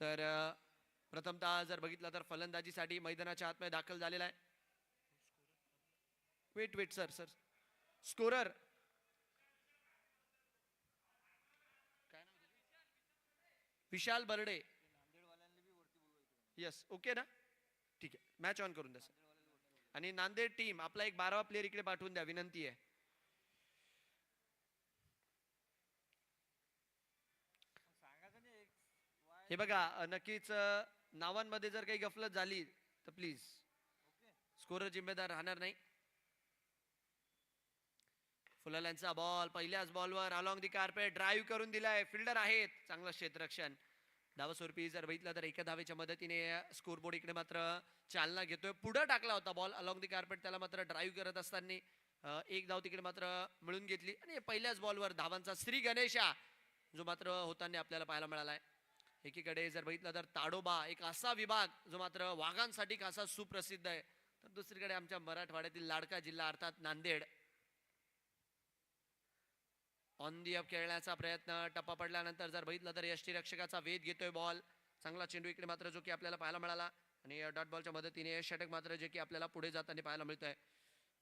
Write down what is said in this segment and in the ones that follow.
तर प्रथमतः जर बघितलं तर फलंदाजीसाठी मैदानाच्या आतमध्ये दाखल झालेला आहे. वेट सर स्कोरर विशाल बर्डे. यस ओके ना, ठीक आहे, मॅच ऑन करून द्या सर. आणि नांदेड टीम आपला एक 12वा प्लेअर इकडे पाठवून द्या, विनंती आहे. हे बघा, नक्कीच नावांमध्ये जर काही गफलत झाली तर प्लीज स्कोरर जिम्मेदार राहणार नाही. फुलाल्यांचा बॉल पहिल्याच बॉलवर अलॉंग दी कार्पेट ड्राईव्ह करून दिलाय. फिल्डर आहेत, चांगलं क्षेत्ररक्षण. धावस्वरूपी जर बघितलं तर एका धावेच्या मदतीने स्कोरबोर्ड इकडे मात्र चालना घेतोय. पुढे टाकला होता बॉल अलॉंग दी कार्पेट, त्याला मात्र ड्राईव्ह करत असताना एक धाव तिकडे मात्र मिळून घेतली. आणि पहिल्याच बॉलवर धावांचा श्री गणेशा जो मात्र होताना आपल्याला पाहायला मिळालाय. एकीकडे जर बघितलं तर ताडोबा एक असा विभाग जो मात्र वाघांसाठी खासा सुप्रसिद्ध आहे, तर दुसरीकडे आमच्या मराठवाड्यातील लाडका जिल्हा अर्थात नांदेड. ऑन दी अप खेळण्याचा प्रयत्न, टप्पा पडल्यानंतर जर बघितलं तर यष्टीरक्षकाचा वेध घेतोय बॉल. चांगला चेंडू इकडे मात्र जो की आपल्याला पाहायला मिळाला. आणि डॉट बॉलच्या मदतीने षटक मात्र जे की आपल्याला पुढे जाताना पाहायला मिळतंय.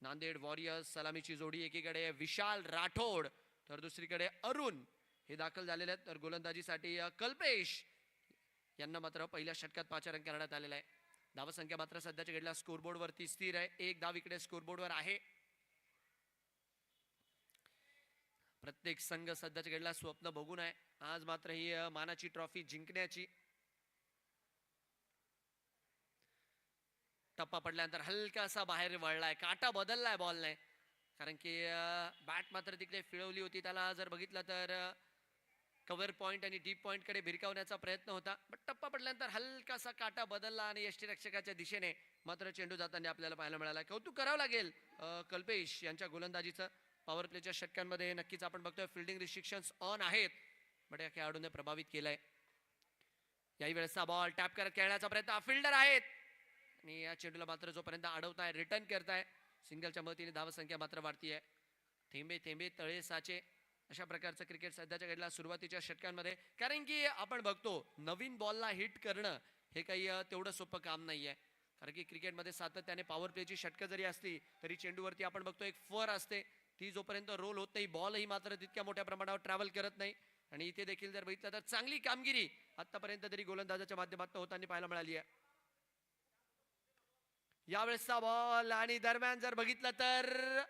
नांदेड वॉरियर्स सलामीची जोडी, एकीकडे विशाल राठोड तर दुसरीकडे अरुण हे दाखल झालेले आहेत. तर गोलंदाजीसाठी कल्पेश यांना मात्र पहिल्या षटकात पाचारण करण्यात आलेलं आहे. धावसंख्या मात्र सध्याच्या घडीला स्कोरबोर्ड वरती स्थिर आहे. एक धाव इकडे स्कोरबोर्डवर आहे. प्रत्येक संघ सध्याच्या घडीला स्वप्न बघून आहे आज मात्र ही मानाची ट्रॉफी जिंकण्याची. टप्पा पडल्यानंतर हलकासा बाहेर वळलाय, काटा बदललाय बॉलने, कारण की बॅट मात्र तिकडे फिरवली होती. त्याला जर बघितलं तर कव्हर पॉइंट आणि डीप पॉइंट कडे भिरकावण्याचा प्रयत्न होता, पण टप्पा पडल्यानंतर हलकासा काटा बदलला आणि यष्टीरक्षकाच्या दिशेने मात्र चेंडू जाताना आपल्याला पाहायला मिळाला. कौतुक करावं लागेल कल्पेश यांच्या गोलंदाजीचं. पॉवर प्लेच्या षटकांमध्ये नक्कीच आपण बघतोय फिल्डिंग रिस्ट्रिक्शन्स ऑन आहेत, बट या खेळाडूने प्रभावित केलाय. याही वेळेचा बॉल टॅप करत खेळण्याचा प्रयत्न, फिल्डर आहेत आणि या चेंडूला मात्र जोपर्यंत अडवताय रिटर्न करताय, सिंगलच्या मदतीने धावसंख्या मात्र वाढतीये. थेंबे थेंबे तळे साचे, अशा प्रकारचं क्रिकेट सध्याच्या घडीला सुरुवातीच्या षटकांमध्ये. कारण की आपण बघतो नवीन बॉलला हिट करणं हे काही तेवढं सोपं काम नाहीये, कारण की क्रिकेटमध्ये सातत्याने पॉवर प्लेची षटकं जरी असली तरी चेंडूवरती आपण बघतो एक फर असते, ती जोपर्यंत रोल होत नाही बॉलही मात्र तितक्या मोठ्या प्रमाणावर ट्रॅव्हल करत नाही. आणि इथे देखील जर बघितलं तर चांगली कामगिरी आतापर्यंत तरी गोलंदाजाच्या माध्यमातून होताना पाहायला मिळाली आहे. यावेळेसचा बॉल आणि दरम्यान जर बघितलं तर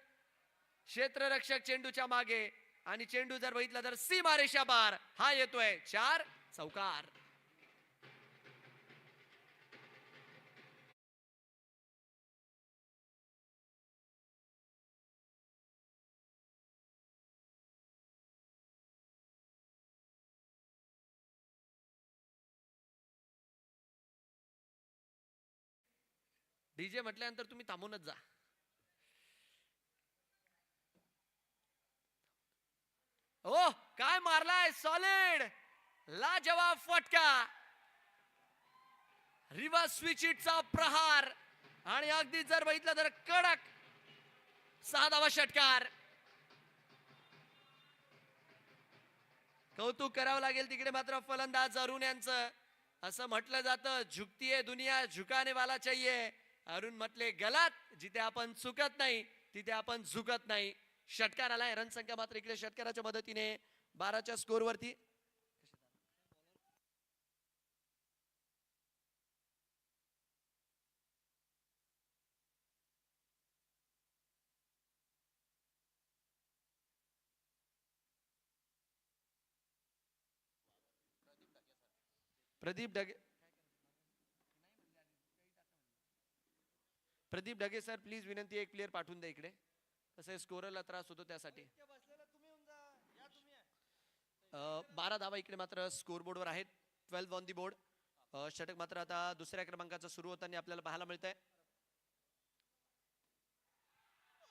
क्षेत्ररक्षक चेंडूच्या मागे आणि चेंडू जर बघितला तर सीमारेषा पार हा येतोय 4 चौकार. डीजे म्हटल्यानंतर तुम्ही थांबूनच जा. ओ काय मारलाय, सॉलिड लाजवाब फटका, रिव्हर्स स्विचिटचा प्रहार आणि अगदी जर बघितलं तर कडक 6 धावा षटकार. कौतुक करावं लागेल तिकडे मात्र फलंदाज अरुण यांचं. असं म्हटलं जातं झुकतीये दुनिया झुकाने वाला चाहिए. अरुण म्हटले गलत, जिथे आपण चुकत नाही तिथे आपण झुकत नाही. षटकार आलाय, रणसंख्या मात्र इकडे षटकाराच्या मदतीने 12च्या स्कोर वरती. प्रदीप ढगे, प्रदीप ढगे सर प्लीज विनंती, एक प्लेअर पाठवून द्या इकडे, कसं स्कोररला त्रास होतो त्यासाठी. 12 धावा इकडे मात्र स्कोरबोर्डवर आहेत, 12 ऑन दी बोर्ड. षटक मात्र आता दुसऱ्या क्रमांकाचं सुरू होताना आपल्याला पाहायला मिळतंय.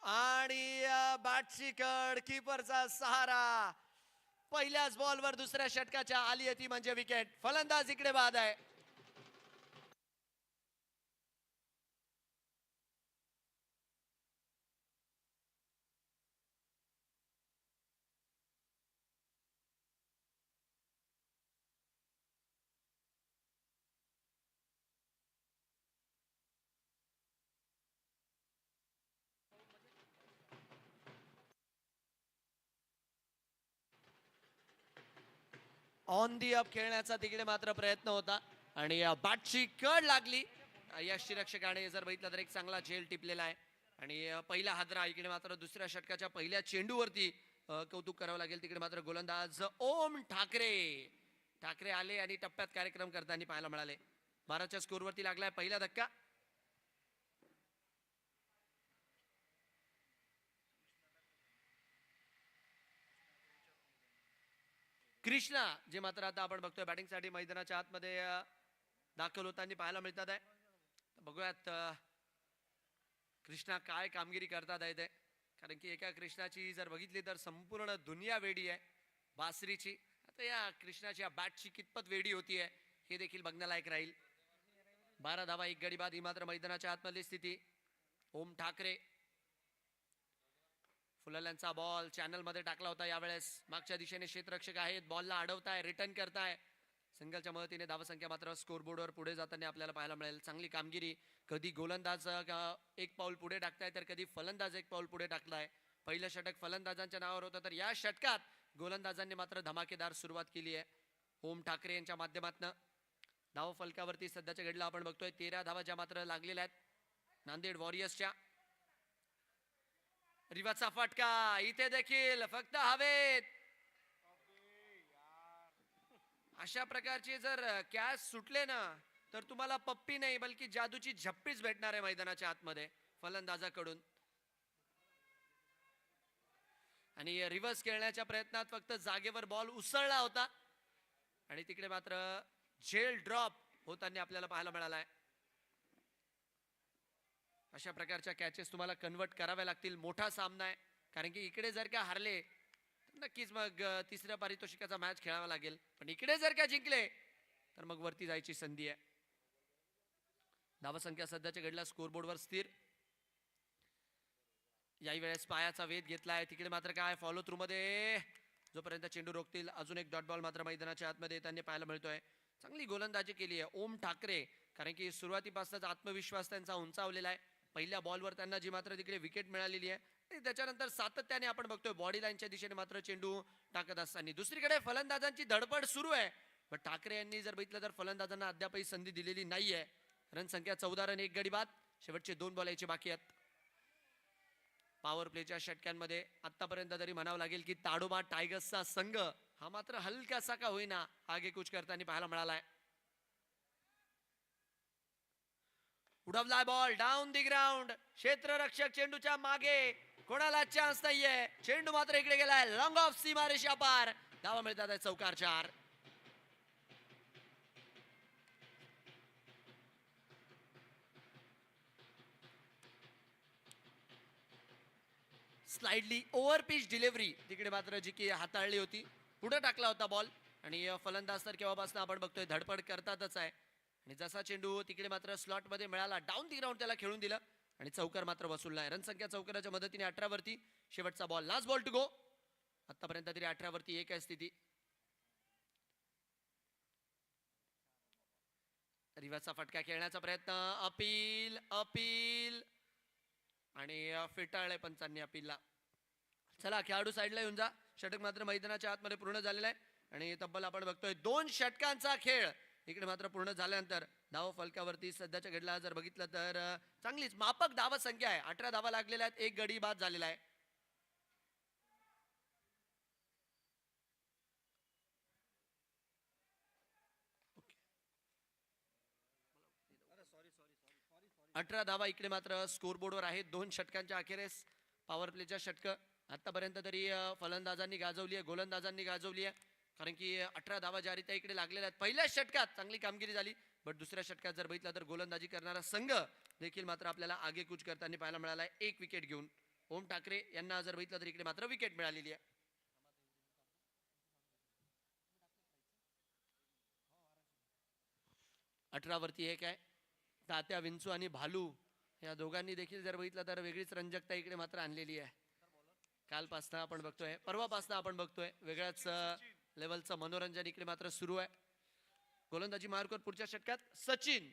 आणि बॅटची कड, कीपरचा सहारा, पहिल्याच बॉलवर दुसऱ्या षटकाच्या आली येते म्हणजे विकेट. फलंदाज इकडे बाद आहे. ऑन दी अप खेळण्याचा तिकडे मात्र प्रयत्न होता आणि बॅटची कड लागली. यष्टीरक्षकाने जर बघितलं तर एक चांगला झेल टिपलेला आहे आणि पहिला हादरा इकडे मात्र दुसऱ्या षटकाच्या पहिल्या चेंडूवरती कौतुक करावं लागेल. तिकडे मात्र गोलंदाज ओम ठाकरे आले आणि टप्प्यात कार्यक्रम करताना पाहायला मिळाले. 12च्या स्कोरवरती लागलाय पहिला धक्का. कृष्णा जे मात्र आता आपण बघतोय बॅटिंगसाठी मैदानाच्या आतमध्ये दाखल होताना पाहायला मिळतात आहे. बघूयात कृष्णा काय कामगिरी करतात आहे ते, कारण की एका कृष्णाची जर बघितली तर संपूर्ण दुनिया वेडी आहे बासरीची. आता या कृष्णाची बॅटची कितपत वेडी होती आहे हे देखील बघण्यालायक राहील. 12 धावा 1 गडी बाद ही मात्र मैदानाच्या आतमधली स्थिती. ओम ठाकरे फुलल्यांचा बॉल चॅनल मध्ये टाकला होता. यावेळेस मागच्या दिशेने क्षेत्ररक्षक आहेत, बॉलला अडवताय, रिटर्न करताय. सिंगलच्या मदतीने धावसंख्या मात्र स्कोरबोर्डवर पुढे जाताना आपल्याला पाहायला मिळेल. चांगली कामगिरी. कधी गोलंदाज एक पाऊल पुढे टाकताय तर कधी फलंदाज एक पाऊल पुढे टाकलाय. पहिलं षटक फलंदाजांच्या नावावर होतं तर या षटकात गोलंदाजांनी मात्र धमाकेदार सुरुवात केली आहे. ओम ठाकरे यांच्या माध्यमातून धाव फलकावरती सध्याच्या घडीला आपण बघतोय 13 धावा ज्या मात्र लागलेल्या आहेत नांदेड वॉरियर्सच्या. रिवाचा फटका इथे देखील फक्त हवेत. अशा प्रकारचे जर कॅच सुटले ना तर तुम्हाला पप्पी नाही बल्कि जादूची झप्पीच भेटणार आहे मैदानाच्या आतमध्ये फलंदाजाकडून. आणि रिव्हर्स खेळण्याच्या प्रयत्नात फक्त जागेवर बॉल उसळला होता आणि तिकडे मात्र झेल ड्रॉप होताना आपल्याला पाहायला मिळालाय. अशा प्रकारच्या कॅचेस तुम्हाला कन्वर्ट कराव्या लागतील. मोठा सामना आहे, कारण की इकडे जर का हारले तर नक्कीच मग तिसऱ्या पारितोषिकाचा मॅच खेळावा लागेल, पण इकडे जर का जिंकले तर मग वरती जायची संधी आहे. धावसंख्या सध्याच्या घडीला स्कोरबोर्डवर स्थिर. याही वेळेस पायाचा वेध घेतलाय. तिकडे मात्र काय फॉलो थ्रू मध्ये जोपर्यंत चेंडू रोखतील अजून एक डॉट बॉल मात्र मैदानाच्या आतमध्ये त्यांनी पाहायला मिळतोय. चांगली गोलंदाजी केली आहे ओम ठाकरे, कारण की सुरुवातीपासूनच आत्मविश्वास त्यांचा उंचावलेला आहे. पहिल्या बॉलवर त्यांना जी मात्र तिकडे विकेट मिळालेली आहे आणि त्याच्यानंतर सातत्याने आपण बघतोय बॉडी लाईनच्या दिशेने मात्र चेंडू टाकत असताना. दुसरीकडे फलंदाजांची धडपड सुरू आहे, पण ठाकरे यांनी जर बघितलं तर फलंदाजांना अद्यापही संधी दिलेली नाहीये. रन संख्या 14 रन 1 गडी बाद. शेवटचे 2 बॉल यायचे बाकी आहेत. पॉवर प्लेच्या षटक्यांमध्ये आतापर्यंत तरी म्हणावं लागेल की ताडोबा टायगर्सचा संघ हा मात्र हलकासा का होईना आगेकूच करताना पाहायला मिळालाय. उडवलाय बॉल डाऊन दी ग्राउंड. क्षेत्ररक्षक चेंडूच्या मागे, कोणाला चान्स नाहीये. चेंडू मात्र इकडे गेलाय लॉंग ऑफ सीमारेषा पार. धावा मिळतात चौकार 4. स्लाइडली ओव्हर पिच डिलिव्हरी तिकडे मात्र जी की हाताळली होती, पुढे टाकला होता बॉल आणि फलंदाज तर केव्हापासून आपण बघतोय धडपड करतातच आहे. आणि जसा चेंडू तिकडे मात्र स्लॉट मध्ये मिळाला डाऊन दी ग्राउंड त्याला खेळून दिलं आणि चौकार मात्र वसूलला. रन संख्या चौकाराच्या मदतीने 18 वरती. शेवटचा ball last ball to go. आतापर्यंत तरी 18 वरती 1 आहे स्थिती. रिव्हर्सचा फटका खेळण्याचा प्रयत्न, अपील अपील आणि फिटाळले पंचांनी अपीलला. चला खेळाडू साईडला येऊन जा. षटक मात्र मैदानाच्या आतमध्ये पूर्ण झालेला आहे आणि तब्बल आपण बघतोय 2 षटकांचा खेळ इकडे मात्र पूर्ण झाल्यानंतर धाव फलकावरती सध्याच्या घडला जर बघितलं तर चांगलीच मापक धावा संख्या आहे. 18 धावा लागलेल्या आहेत, 1 गडी बाद झालेला आहे. अठरा धावा इकडे मात्र स्कोरबोर्डवर आहेत 2 षटकांच्या अखेरीस. पॉवर प्लेच्या षटक आतापर्यंत तरी फलंदाजांनी गाजवली आहे, गोलंदाजांनी गाजवली आहे, कारण की 18 धावा ज्या रीत्या इकडे लागलेल्या आहेत. पहिल्या षटकात चांगली कामगिरी झाली, बट दुसऱ्या षटकात जर बघितलं तर गोलंदाजी करणारा संघ देखील मात्र आपल्याला आगेकूच करताना पाहायला मिळाला आहे 1 विकेट घेऊन. ओम ठाकरे यांना जर बघितलं तर इकडे मात्र विकेट मिळालेली आहे. अठरा वरती 1 आहे. तात्या विंचू आणि भालू या दोघांनी देखील जर बघितलं तर वेगळीच रंजकता इकडे मात्र आणलेली आहे. कालपासून आपण बघतोय, परवापासून आपण बघतोय वेगळ्याच लेवलचं मनोरंजन इकडे मात्र सुरू आहे. गोलंदाजी मार्कवर पुढच्या षटकात सचिन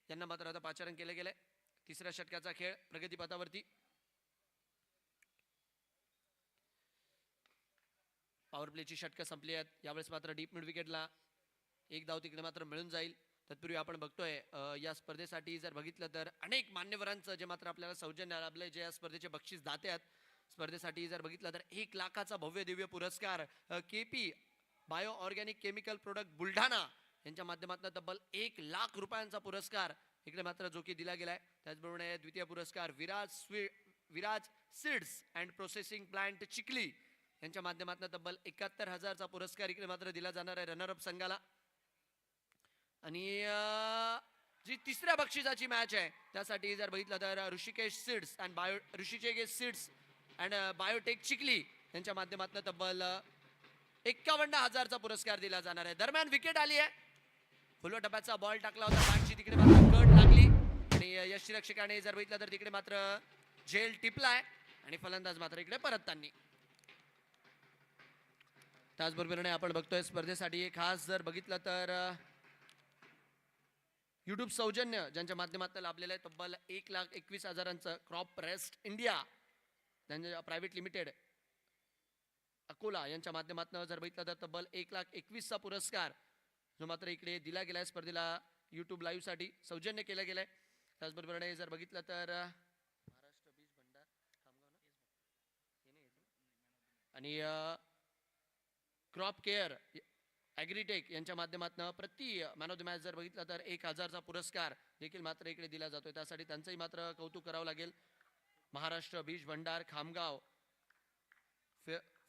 यांना मात्र आता पाचारण केले गेले. तिसऱ्या षटकाचा खेळ प्रगतीपथावरती. पॉवर प्लेची षटकं संपली आहेत. यावेळेस मात्र डीप मिड विकेटला एक धाव तिकडे मात्र मिळून जाईल. तत्पूर्वी आपण बघतोय या स्पर्धेसाठी जर बघितलं तर अनेक मान्यवरांचं जे मात्र आपल्याला सौजन्य लाभलंय, जे या स्पर्धेचे बक्षीस दाते आहेत. स्पर्धेसाठी जर बघितलं तर 1 लाखाचा भव्य दिव्य पुरस्कार KP bio organic chemical product Buldhana यांच्या माध्यमातून तब्बल 1 लाख रुपयांचा पुरस्कार इकडे मात्र जो की दिला गेलाय. त्याचबरोबर द्वितीय पुरस्कार Viraj seeds and processing plant Chikhli यांच्या माध्यमातून तब्बल 71,000चा पुरस्कार इकडे मात्र दिला जाणार आहे रनर अप संघाला. आणि जी तिसऱ्या बक्षिसाची मॅच आहे त्यासाठी जर बघितलं तर Rishikesh seeds and biotech Chikhli यांच्या माध्यमातून तब्बल 51,000चा पुरस्कार दिला जाणार आहे. दरम्यान विकेट आली आहे. फुलवा टप्प्याचा बॉल टाकला होता, बॅटची तिकडे मात्र कट लागली आणि यष्टीरक्षकाने जर बघितलं तर तिकडे मात्र झेल टिपलाय आणि फलंदाज मात्र इकडे परतताना. त्याचबरोबर आपण बघतोय स्पर्धेसाठी खास जर बघितलं तर युट्यूब सौजन्य ज्यांच्या माध्यमातून लाभलेलं आहे तब्बल 1,21,000चं क्रॉप रेस्ट इंडिया त्यांच्या प्रायव्हेट लिमिटेड अकोला यांच्या माध्यमातून जर बघितलं तर तब्बल 1,21,000चा पुरस्कार जो मात्र इकडे दिला गेलाय स्पर्धेला युट्यूब लाईव्ह साठी सौजन्य केलं गेलंय. त्याचबरोबर जर बघितलं तर महाराष्ट्र बीज भंडार आणि क्रॉप केअर ॲग्रीटेक यांच्या माध्यमातून प्रति मॅन ऑफ द मॅच जर बघितलं तर 1,000चा पुरस्कार देखील मात्र इकडे दिला जातोय. त्यासाठी त्यांचंही मात्र कौतुक करावं लागेल. महाराष्ट्र बीज भंडार Khamgaon,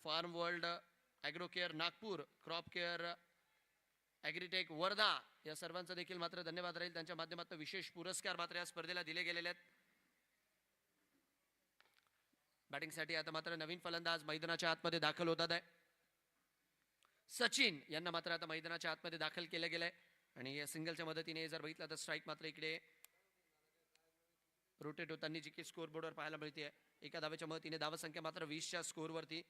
farm world agro care Nagpur, crop care agritech Wardha या सर्वांचं देखील मात्र धन्यवाद राहील. त्यांच्या माध्यमातून विशेष पुरस्कार मात्र या स्पर्धेला दिले गेलेले आहेत. बॅटिंगसाठी आता मात्र नवीन फलंदाज मैदानाच्या आतमध्ये दाखल होतात आहे. सचिन यांना मात्र आता मैदानाच्या आतमध्ये दाखल केलं गेलंय आणि सिंगलच्या मदतीने जर बघितलं तर स्ट्राईक मात्र इकडे रोटेट होताना जी की स्कोर बोर्डवर पाहायला मिळते. एका धावेच्या मदतीने धावसंख्या मात्र 20च्या स्कोरवरती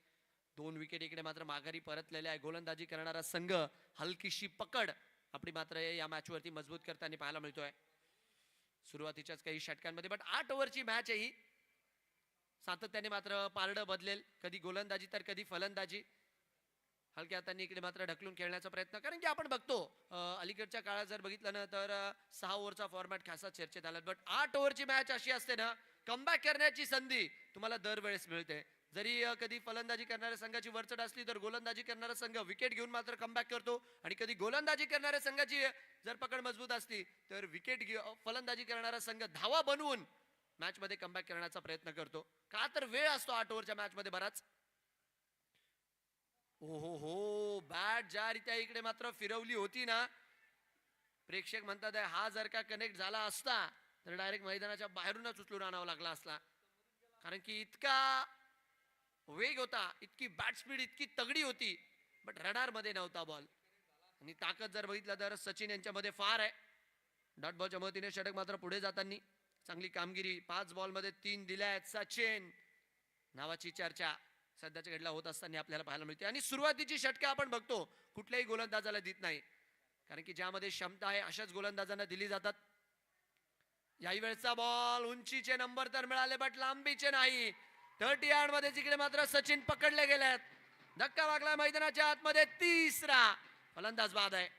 2 विकेट इकडे मात्र माघारी परतलेल्या आहे. गोलंदाजी करणारा संघ हलकीशी पकड आपली मात्र या मॅच वरती मजबूत करताना पाहायला मिळतोय. सुरुवातीच्याच काही षटकांमध्ये बट 8 ओव्हरची मॅच आहे ही. सातत्याने मात्र पारडं बदलेल, कधी गोलंदाजी तर कधी फलंदाजी. हलक्या हातांनी इकडे मात्र ढकलून खेळण्याचा प्रयत्न, कारण की आपण बघतो अलीकडच्या काळात जर बघितलं ना तर 6 ओव्हरचा फॉर्मॅट खासा चर्चेत आला. बट 8 ओव्हरची मॅच अशी असते ना, कमबॅक करण्याची संधी तुम्हाला दरवेळेस मिळते. जरी कधी फलंदाजी करणाऱ्या संघाची वरचढ असली तर गोलंदाजी करणारा संघ विकेट घेऊन मात्र कमबॅक करतो आणि कधी गोलंदाजी करणाऱ्या संघाची जर पकड मजबूत असली तर फलंदाजी करणारा संघ धावा बनवून मॅच मध्ये कमबॅक करण्याचा प्रयत्न करतो. का तर वेळ असतो 8 ओव्हरच्या मॅच मध्ये बराच. हो बॅट ज्या रीत्या इकडे मात्र फिरवली होती ना, प्रेक्षक म्हणतात हा जर का कनेक्ट झाला असता तर डायरेक्ट मैदानाच्या बाहेरूनच उचलून आणावा लागला असला, कारण की इतका वेग होता, इतकी बॅट स्पीड इतकी तगडी होती. बट रडार मध्ये नव्हता बॉल. आणि ताकद जर बघितलं तर सचिन यांच्यामध्ये फार आहे. डॉट बॉलच्या मदतीने षटक मात्र पुढे जाताना चांगली कामगिरी. 5 बॉलमध्ये 3 दिल्या आहेत. सचिन नावाची चर्चा सध्याच्या घडीला होत असताना आपल्याला पाहायला मिळते. आणि सुरुवातीची षटकं आपण बघतो कुठल्याही गोलंदाजाला देत नाही, कारण की ज्यामध्ये क्षमता आहे अशाच गोलंदाजांना दिली जातात. याही वेळचा बॉल उंचीचे नंबर तर मिळाले बट लांबीचे नाही. 30 यार्ड मध्ये जिकडे मात्र सचिन पकडले गेलेत. धक्का लागला मैदानाच्या आतमध्ये. तिसरा फलंदाज बाद आहे.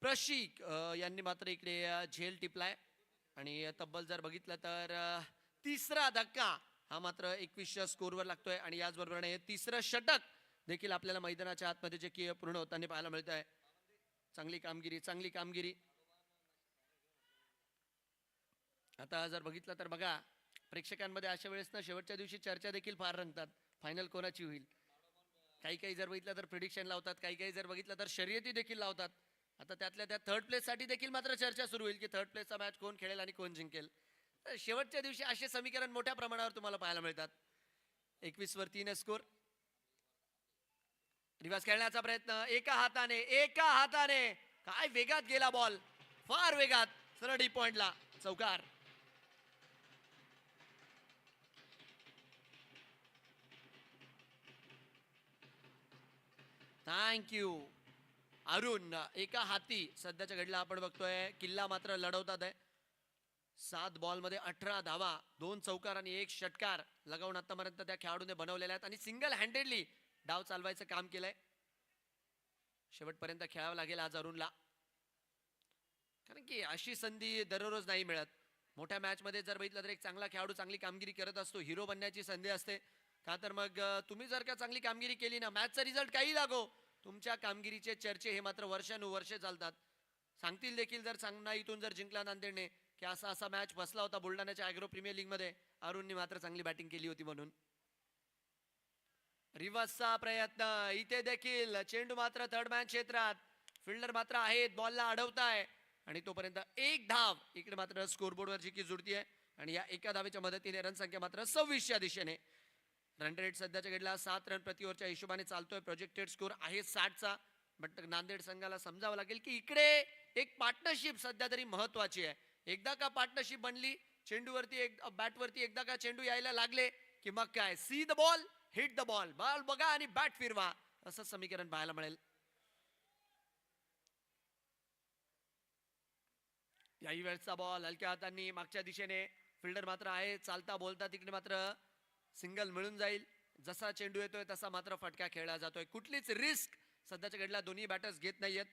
प्रशिक यांनी मात्र इकडे झेल टिपलाय आणि तब्बल जर बघितलं तर तिसरा धक्का हा मात्र 21च्या स्कोरवर लागतोय. आणि याचबरोबर तिसरं षटक देखील आपल्याला मैदानाच्या आतमध्ये जे की पूर्ण होताना पाहायला मिळत आहे. चांगली कामगिरी, चांगली कामगिरी. आता जर बघितलं तर बघा, प्रेक्षकांमध्ये अशा वेळेस ना शेवटच्या दिवशी चर्चा देखील फार रंगतात. फायनल कोणाची होईल. काही जर बघितलं तर प्रिडिक्शन लावतात, काही जर बघितलं तर शर्यती देखील लावतात. आता त्यातल्या त्या थर्ड प्लेस साठी देखील मात्र चर्चा सुरू होईल की थर्ड प्लेसचा मॅच कोण खेळेल आणि कोण जिंकेल. शेवटच्या दिवशी असे समीकरण मोठ्या प्रमाणावर तुम्हाला पाहायला मिळतात. 21 वर 3 स्कोर. रिव्हर्स खेळण्याचा प्रयत्न एका हाताने काय वेगात गेला बॉल, फार वेगात सरळ डी पॉइंटला. चौकार. थँक्यू अरुण. एका हाती सध्याच्या घडीला आपण बघतोय किल्ला मात्र लढवतात आहे. 7 बॉलमध्ये 18 धावा, 2 चौकार आणि 1 षटकार लगावून आतापर्यंत त्या खेळाडूने बनवलेल्या आहेत आणि सिंगल हँडेडली डाव चालवायचं काम केलंय. शेवटपर्यंत खेळावं लागेल आज अरुणला, कारण की अशी संधी दररोज नाही मिळत. मोठ्या मॅच मध्ये जर बघितलं तर एक चांगला खेळाडू चांगली कामगिरी करत असतो, हिरो बनण्याची संधी असते. का तर मग तुम्ही जर का चांगली कामगिरी केली ना, मॅचचा रिझल्ट काही लागो, तुमच्या कामगिरीचे चर्चे हे मात्र वर्षानुवर्षे चालतात. सांगतील देखील जर चांगला इथून जर जिंकला नांदेडने की असा असा मॅच बसला होता बुलढाण्याच्या ॲग्रो प्रीमियर लीग मध्ये, अरुणने मात्र चांगली बॅटिंग केली होती म्हणून. रिव्हर्सचा प्रयत्न इथे देखील, चेंडू मात्र थर्ड मॅन क्षेत्रात, फिल्डर मात्र आहेत, बॉलला अडवताय आणि तोपर्यंत एक धाव. इकडे मात्र स्कोरबोर्डवर जी की जुळतीये आणि या एका धावेच्या मदतीने रनसंख्या मात्र 26 च्या दिशेने. रन रेट सध्याच्या घडला 7 रन प्रति ओव्हरच्या हिशोबाने चालतोय. प्रोजेक्टेड स्कोर आहे 60 चा. बट नांदेड संघाला समजावं लागेल की इकडे एक पार्टनरशिप सध्या तरी महत्वाची आहे. एकदा का पार्टनरशिप बनली, चेंडूवरती एक बॅटवरती एकदा का चेंडू यायला लागले की मग काय, see the ball hit the ball, ball बघा आणि बॅट फिरवा, असं समीकरण पाहायला मिळेल. याही वेळचा बॉल हलक्या हातांनी मागच्या दिशेने, फिल्डर मात्र आहे, चालता बोलता तिकडे मात्र सिंगल मिळून जाईल. जसा चेंडू येतोय तसा मात्र फटका खेळला जातोय. कुठलीच रिस्क सध्याच्या घडला दोन्ही बॅटर्स घेत नाहीयेत,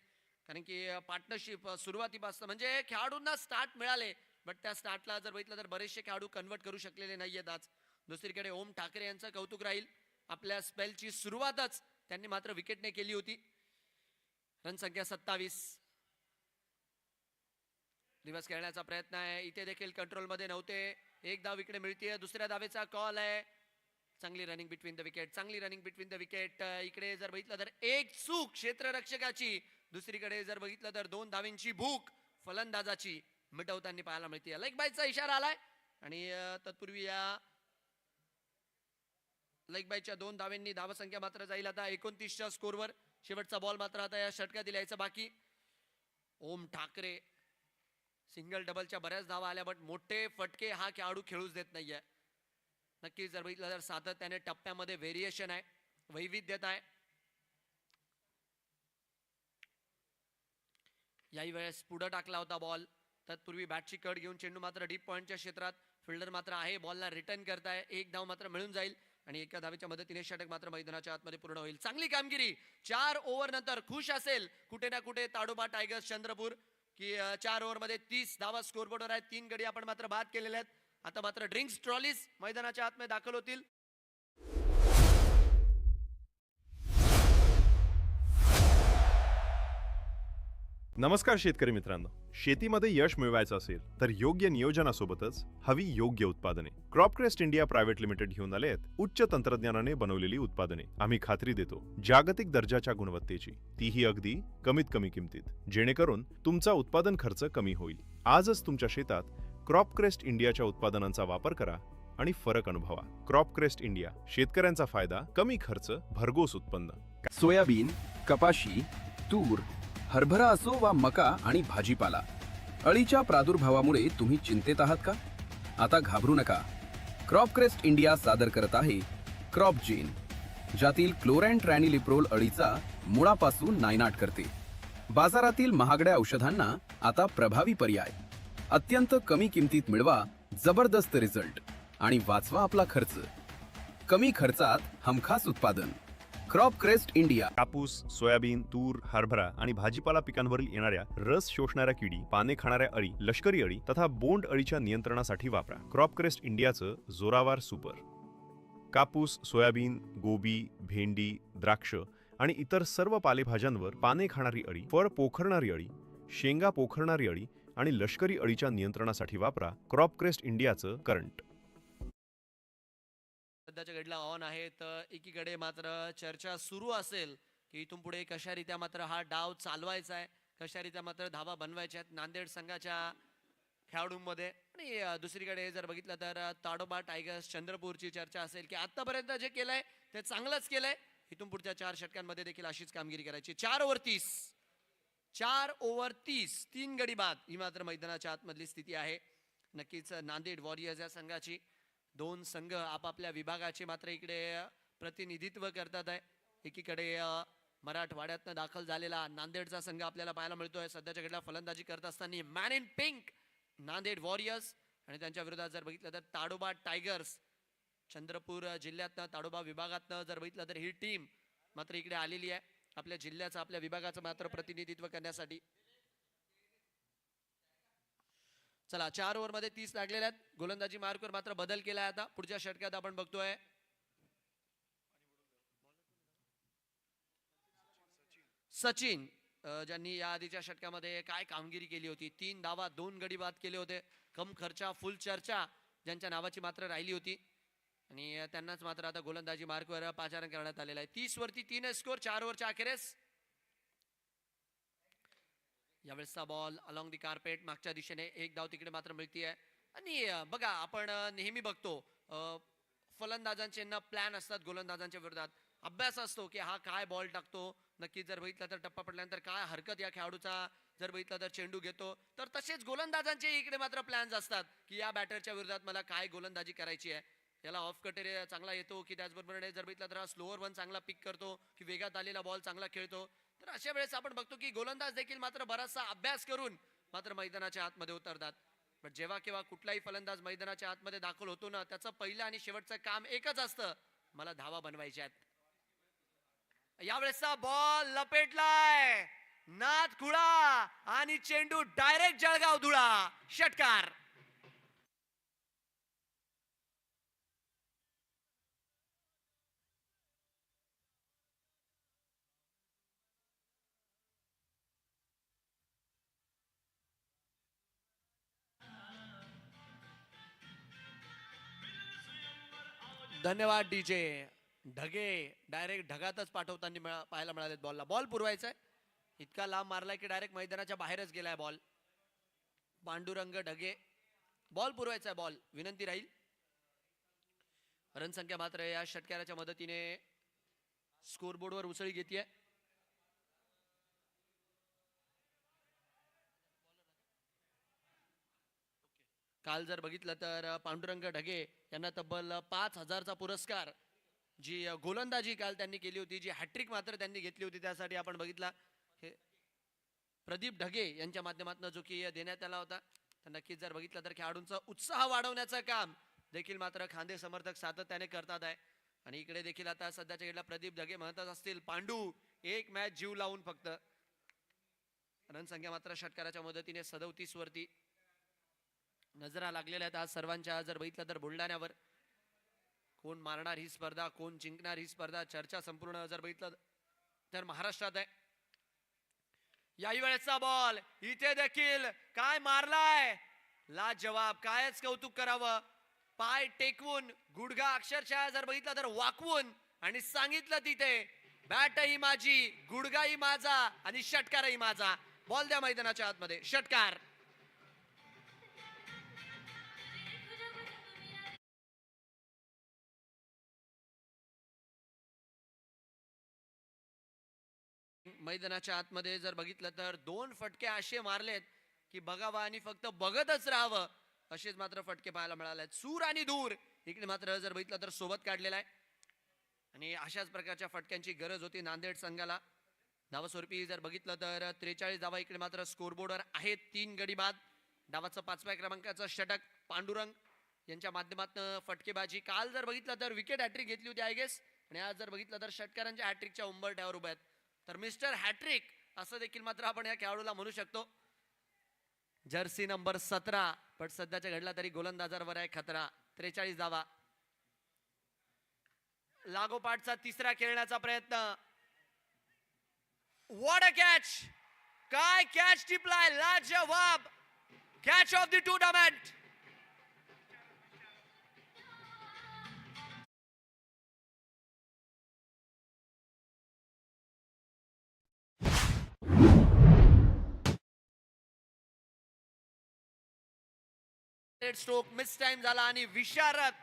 कारण की पार्टनरशिप सुरुवातीपासून म्हणजे खेळाडूंना स्टार्ट मिळाले, बट त्या स्टार्टला जर बघितलं तर बरेचसे खेळाडू कन्वर्ट करू शकलेले नाहीयेत आज. दुसरीकडे ओम ठाकरे यांचं कौतुक राहील, आपल्या स्पेलची सुरुवातच त्यांनी मात्र विकेटने केली होती. रन संख्या 27. रिव्हर्स खेळण्याचा प्रयत्न आहे, इथे देखील कंट्रोल मध्ये नव्हते. एक धाव इकडे मिळतीये, दुसऱ्या धावेचा कॉल आहे. चांगली रनिंग बिटवीन द विकेट, चांगली रनिंग बिटवीन द विकेट. इकडे जर बघितलं तर एक चूक क्षेत्ररक्षकाची, दुसरीकडे जर बघितलं तर 2 धावेंची भूक फलंदाजाची मिटवताना पाहायला मिळते. लेग बायचा इशारा आलाय आणि तत्पूर्वी या लेग बायच्या 2 धावांनी धावसंख्या मात्र जाईल आता 29 च्या स्कोरवर. शेवटचा बॉल मात्र आता या षटकात यायचा बाकी. ओम ठाकरे सिंगल डबलच्या बऱ्याच धावा आल्या, बट मोठे फटके हा खेळाडू खेळूच देत नाहीये. नक्कीच जर बघितलं तर सातत्याने टप्प्यामध्ये व्हेरिएशन आहे, वैविध्यता आहे. याही वेळेस पुढे टाकला होता बॉल, तत्पूर्वी बॅटची कट घेऊन चेंडू मात्र डीप पॉइंटच्या क्षेत्रात, फिल्डर मात्र आहे, बॉलला रिटर्न करताय. एक धाव मात्र मिळून जाईल आणि एका धावेच्या मदतीने षटक मात्र मैदानाच्या आतमध्ये पूर्ण होईल. चांगली कामगिरी. 4 ओव्हर नंतर खुश असेल कुठे ना कुठे ताडोबा टायगर्स चंद्रपूर की 4 ओव्हर मध्ये 30 धावा स्कोरबोर्डवर आहेत. 3 गडी आपण मात्र बाद केलेले आहेत. आता मात्र ड्रिंक्स ट्रॉलीज मैदानाच्या आतमध्ये दाखल होतील. नमस्कार शेतकरी मित्रांनो, शेतीमध्ये यश मिळवायचं असेल तर योग्य नियोजनासोबतच हवी योग्य उत्पादने. क्रॉपक्रेस्ट इंडिया प्रायव्हेट लिमिटेड घेऊन आले आहेत उच्च तंत्रज्ञानाने बनवलेली उत्पादने. आम्ही खात्री देतो जागतिक दर्जाच्या गुणवत्तेची, तीही अगदी कमीत कमी किमतीत, जेणेकरून तुमचा उत्पादन खर्च कमी होईल. आजच तुमच्या शेतात क्रॉपक्रेस्ट इंडियाच्या उत्पादनांचा वापर करा आणि फरक अनुभवा. क्रॉपक्रेस्ट इंडिया, शेतकऱ्यांचा फायदा, कमी खर्च, भरघोस उत्पन्न. सोयाबीन, कपाशी, तूर, हरभरा असो वा मका आणि भाजीपाला, अळीच्या प्रादुर्भावामुळे तुम्ही चिंतेत आहात का? आता घाबरू नका. क्रॉपक्रेस्ट इंडिया सादर करत आहे क्रॉपजीन, ज्यातील क्लोरॅन्ट्रॅनिलिप्रोल अळीचा मुळापासून नायनाट करते. बाजारातील महागड्या औषधांना आता प्रभावी पर्याय. अत्यंत कमी किमतीत मिळवा जबरदस्त रिझल्ट आणि वाचवा आपला खर्च. कमी खर्चात हमखास उत्पादन. क्रॉपक्रेस्ट इंडिया. कापूस, सोयाबीन, तूर, हरभरा आणि भाजीपाला पिकांवरील येणाऱ्या रस शोषणाऱ्या किडी, पाने खाणाऱ्या अळी, लष्करी अळी तथा बोंड अळीच्या नियंत्रणासाठी वापरा क्रॉपक्रेस्ट इंडियाचं जोरावर सुपर. कापूस, सोयाबीन, गोबी, भेंडी, द्राक्ष आणि इतर सर्व पालेभाज्यांवर पाने खाणारी अळी, फळ पोखरणारी अळी, शेंगा पोखरणारी अळी आणि लष्करी अळीच्या नियंत्रणासाठी वापरा क्रॉपक्रेस्ट इंडियाचं करंट. सध्याच्या घडला ऑन आहे, तर एकीकडे मात्र चर्चा सुरू असेल की इथून पुढे कशारित्या मात्र हा डाव चालवायचा आहे, कशारित्या मात्र धावा बनवायच्या आहेत नांदेड संघाच्या खेळाडूंमध्ये. आणि दुसरीकडे जर बघितलं तर ताडोबा टायगर्स चंद्रपूरची चर्चा असेल की आतापर्यंत जे केलंय ते चांगलंच केलंय, इथून पुढच्या 4 षटकांमध्ये देखील अशीच कामगिरी करायची. 4 ओव्हर 30, 4 ओव्हर 30, 3 गडी बाद ही मात्र मैदानाच्या आतमधली स्थिती आहे. नक्कीच नांदेड वॉरियर्स या संघाची. दोन संघ आपापल्या विभागाचे मात्र इकडे प्रतिनिधित्व करतात आहे. एकीकडे मराठवाड्यातनं दाखल झालेला नांदेडचा संघ आपल्याला पाहायला मिळतोय. सध्याच्या घडीला फलंदाजी करत असताना man in pink Nanded warriors, आणि त्यांच्या विरोधात जर बघितलं तर ताडोबा टायगर्स. चंद्रपूर जिल्ह्यातनं ताडोबा विभागातनं जर बघितलं तर ही टीम मात्र इकडे आलेली आहे आपल्या जिल्ह्याचं आपल्या विभागाचं मात्र प्रतिनिधित्व करण्यासाठी. चला 4 ओव्हरमध्ये 30 लागलेल्या आहेत. गोलंदाजी मार्कवर मात्र बदल केलाय. आता पुढच्या षटकात आपण बघतोय सचिन, ज्यांनी या आधीच्या षटकामध्ये काय कामगिरी केली होती. 3 धावा 2 गडी बाद केले होते. कम खर्चा फुल चर्चा ज्यांच्या नावाची मात्र राहिली होती, आणि त्यांनाच मात्र आता गोलंदाजी मार्कवर पाचारण करण्यात आलेलं आहे. 30 वरती 3 स्कोर 4 ओव्हरच्या अखेरेस. यावेळेसचा बॉल अलॉंग दी कार्पेट मागच्या दिशेने, एक धाव तिकडे मात्र मिळतीये. आणि बघा आपण नेहमी बघतो फलंदाजांचे न प्लॅन असतात गोलंदाजांच्या विरोधात. अभ्यास असतो की हा काय बॉल टाकतो, नक्की जर बघितलं तर टप्पा पडल्यानंतर काय हरकत या खेळाडूचा, जर बघितलं तर चेंडू घेतो. तर तसेच गोलंदाजांचे इकडे मात्र प्लॅन्स असतात की या बॅटरच्या विरोधात मला काय गोलंदाजी करायची आहे. याला ऑफ कटर चांगला येतो की त्याचबरोबर जर बघितलं तर स्लोअर वन चांगला पिक करतो की वेगात आलेला बॉल चांगला खेळतो. तर अशा वेळेस आपण बघतो की गोलंदाज देखील मात्र बराचसा अभ्यास करून मात्र मैदानाच्या आतमध्ये उतरतात. पण जेव्हा केव्हा कुठलाही फलंदाज मैदानाच्या आतमध्ये दाखल होतो ना, त्याचं पहिलं आणि शेवटचं काम एकच असतं, मला धावा बनवायच्या आहेत. यावेळेसचा बॉल लपेटलाय, नाद खुळा आणि चेंडू डायरेक्ट जळगाव धुळा. षटकार. धन्यवाद डीजे. ढगे डायरेक्ट ढगातच पाठवताना पाहायला मिळाले. बॉलला बॉल पुरवायचा आहे, इतका लांब मारलाय की डायरेक्ट मैदानाच्या बाहेरच गेलाय बॉल. पांडुरंग ढगे बॉल पुरवायचा आहे. बॉल विनंती राहील. रनसंख्या मात्र या षटकाराच्या मदतीने स्कोरबोर्डवर उसळी घेते. काल जर बघितलं तर पांडुरंग ढगे यांना तब्बल 5,000चा पुरस्कार जी गोलंदाजी काल त्यांनी केली होती, जी हॅट्रिक मात्र त्यांनी घेतली होती, त्यासाठी आपण बघितला हे प्रदीप ढगे यांच्या माध्यमातून जो की देण्यात आला होता. तर नक्कीच जर बघितलं तर खेळाडूंचा उत्साह वाढवण्याचं काम देखील मात्र खांदे समर्थक सातत्याने करतात आहे. आणि इकडे देखील आता सध्याच्या घडीला प्रदीप ढगे म्हणत असतील पांडू एक मॅच जीव लावून फक्त. रनसंख्या मात्र षटकाराच्या मदतीने 37 वरती नजरा लागलेल्या आहेत आज सर्वांच्या. जर बघितलं तर बुलढाण्यावर कोण मारणार ही स्पर्धा, कोण जिंकणार ही स्पर्धा, चर्चा संपूर्ण जर बघितलं तर महाराष्ट्रात आहे. याही वेळेचा बॉल इथे देखील काय मारलाय, लाजवाब. कायच कौतुक करावं. पाय टेकवून गुडघा अक्षरशः जर बघितलं तर वाकवून आणि सांगितलं तिथे बॅटही माझी, गुडघाही माझा आणि षटकारही माझा. बॉल द्या मैदानाच्या आतमध्ये. षटकार. मैदानाच्या आतमध्ये जर बघितलं तर 2 फटके असे मारलेत की बघावं आणि फक्त बघतच राहावं असेच मात्र फटके पाहायला मिळाले. सूर आणि दूर इकडे मात्र जर बघितलं तर सोबत काढलेला आहे. आणि अशाच प्रकारच्या फटक्यांची गरज होती नांदेड संघाला. धावस्वरूपी जर बघितलं तर 43 धावा इकडे मात्र स्कोरबोर्डवर आहेत. 3 गडी बाद. डावाचं 5व्या क्रमांकाचं षटक पांडुरंग यांच्या माध्यमातून फटकेबाजी. काल जर बघितलं तर विकेट हॅट्रिक घेतली होती आय गेस, आणि आज जर बघितलं तर षटकारांच्या हॅट्रिकच्या उंबरठ्यावर उभे आहेत. तर मिस्टर हॅट्रिक असं देखील मात्र आपण या खेळाडूला म्हणू शकतो. जर्सी नंबर 17, पण सध्याच्या घडला तरी गोलंदाजांवर आहे खतरा. 43 धावा. लागोपाठचा तिसरा खेळण्याचा प्रयत्न. What a catch. काय कॅच टिपलाय, लाजवाब. Catch of the tournament. Stroke miss time झाला आणि विशारद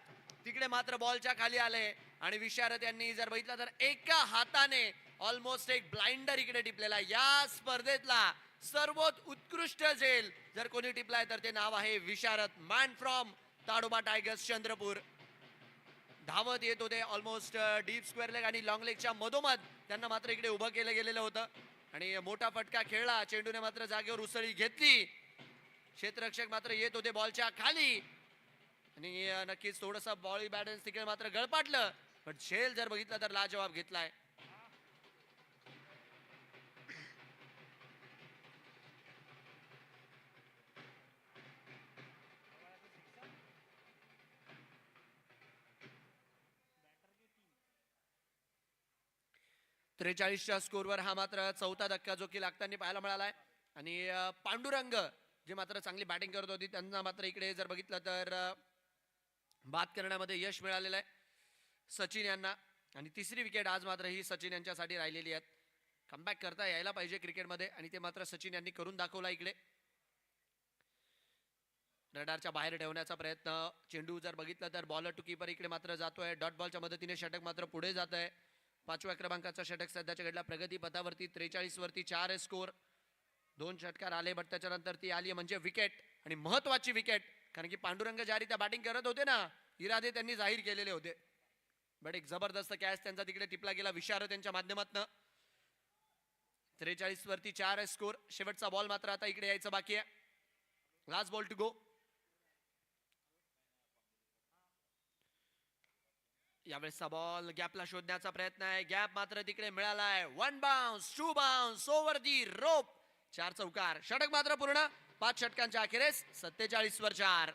तिकडे मात्र बॉलच्या खाली आले. आणि विशारद यांनी जर बघितलं तर एका हाताने ऑलमोस्ट एक ब्लाइंडर इकडे टिपलेला. या स्पर्धेतला सर्वोत उत्कृष्ट झेल जर कोणी टिपलाय तर ते नाव आहे विशारद, man from Tadoba tigers Chandrapur. धावत येत होते ऑलमोस्ट डीप स्क्वेअर लेग आणि लॉंग लेगच्या मधोमध. त्यांना मात्र इकडे उभं केलं गेलेलं होतं आणि मोठा फटका खेळला. चेंडूने मात्र जागेवर उसळी घेतली. क्षेत्ररक्षक मात्र येत होते बॉलच्या खाली आणि नक्कीच थोडस बॉल बॅलन्स तिकडे मात्र गळपाटलं. पण झेल जर बघितला तर लाजवाब घेतलाय. त्रेचाळीसच्या स्कोरवर हा मात्र चौथा धक्का जो की लागताना पाहायला मिळालाय. आणि पांडुरंग जे मात्र चांगली बॅटिंग करत होती त्यांना मात्र इकडे जर बघितलं तर बाद करण्यामध्ये यश मिळालेलं आहे सचिन यांना. आणि तिसरी विकेट आज मात्र ही सचिन यांच्यासाठी राहिलेली आहे. कमबॅक करता यायला पाहिजे क्रिकेटमध्ये आणि ते मात्र सचिन यांनी करून दाखवला. इकडे रडारच्या बाहेर ठेवण्याचा प्रयत्न. चेंडू जर बघितलं तर बॉलर टू कीपर इकडे मात्र जातोय. डॉट बॉलच्या मदतीने षटक मात्र पुढे जात आहे. 5व्या क्रमांकाचा षटक सध्याच्या घडला प्रगती पथावरती. 43 वरती 4 स्कोर. 2 षटकार आले बट त्याच्यानंतर ती आली म्हणजे विकेट आणि महत्वाची विकेट. कारण की पांडुरंग ज्या रीत्या बॅटिंग करत होते ना इरादे त्यांनी जाहीर केलेले होते. बट एक जबरदस्त कॅच त्यांचा तिकडे टिपला गेला विशारद यांच्या माध्यमातून. 43 वरती 4 स्कोर. शेवटचा बॉल मात्र आता इकडे यायचं बाकी आहे. Last ball to go. यावेळेसचा बॉल गॅपला शोधण्याचा प्रयत्न आहे. गॅप मात्र तिकडे मिळालाय. 1 bounce 2 bounce over the rope. 4 चौकार. षटक मात्र पूर्ण. 5 षटकांच्या अखेरीस 47 वर 4.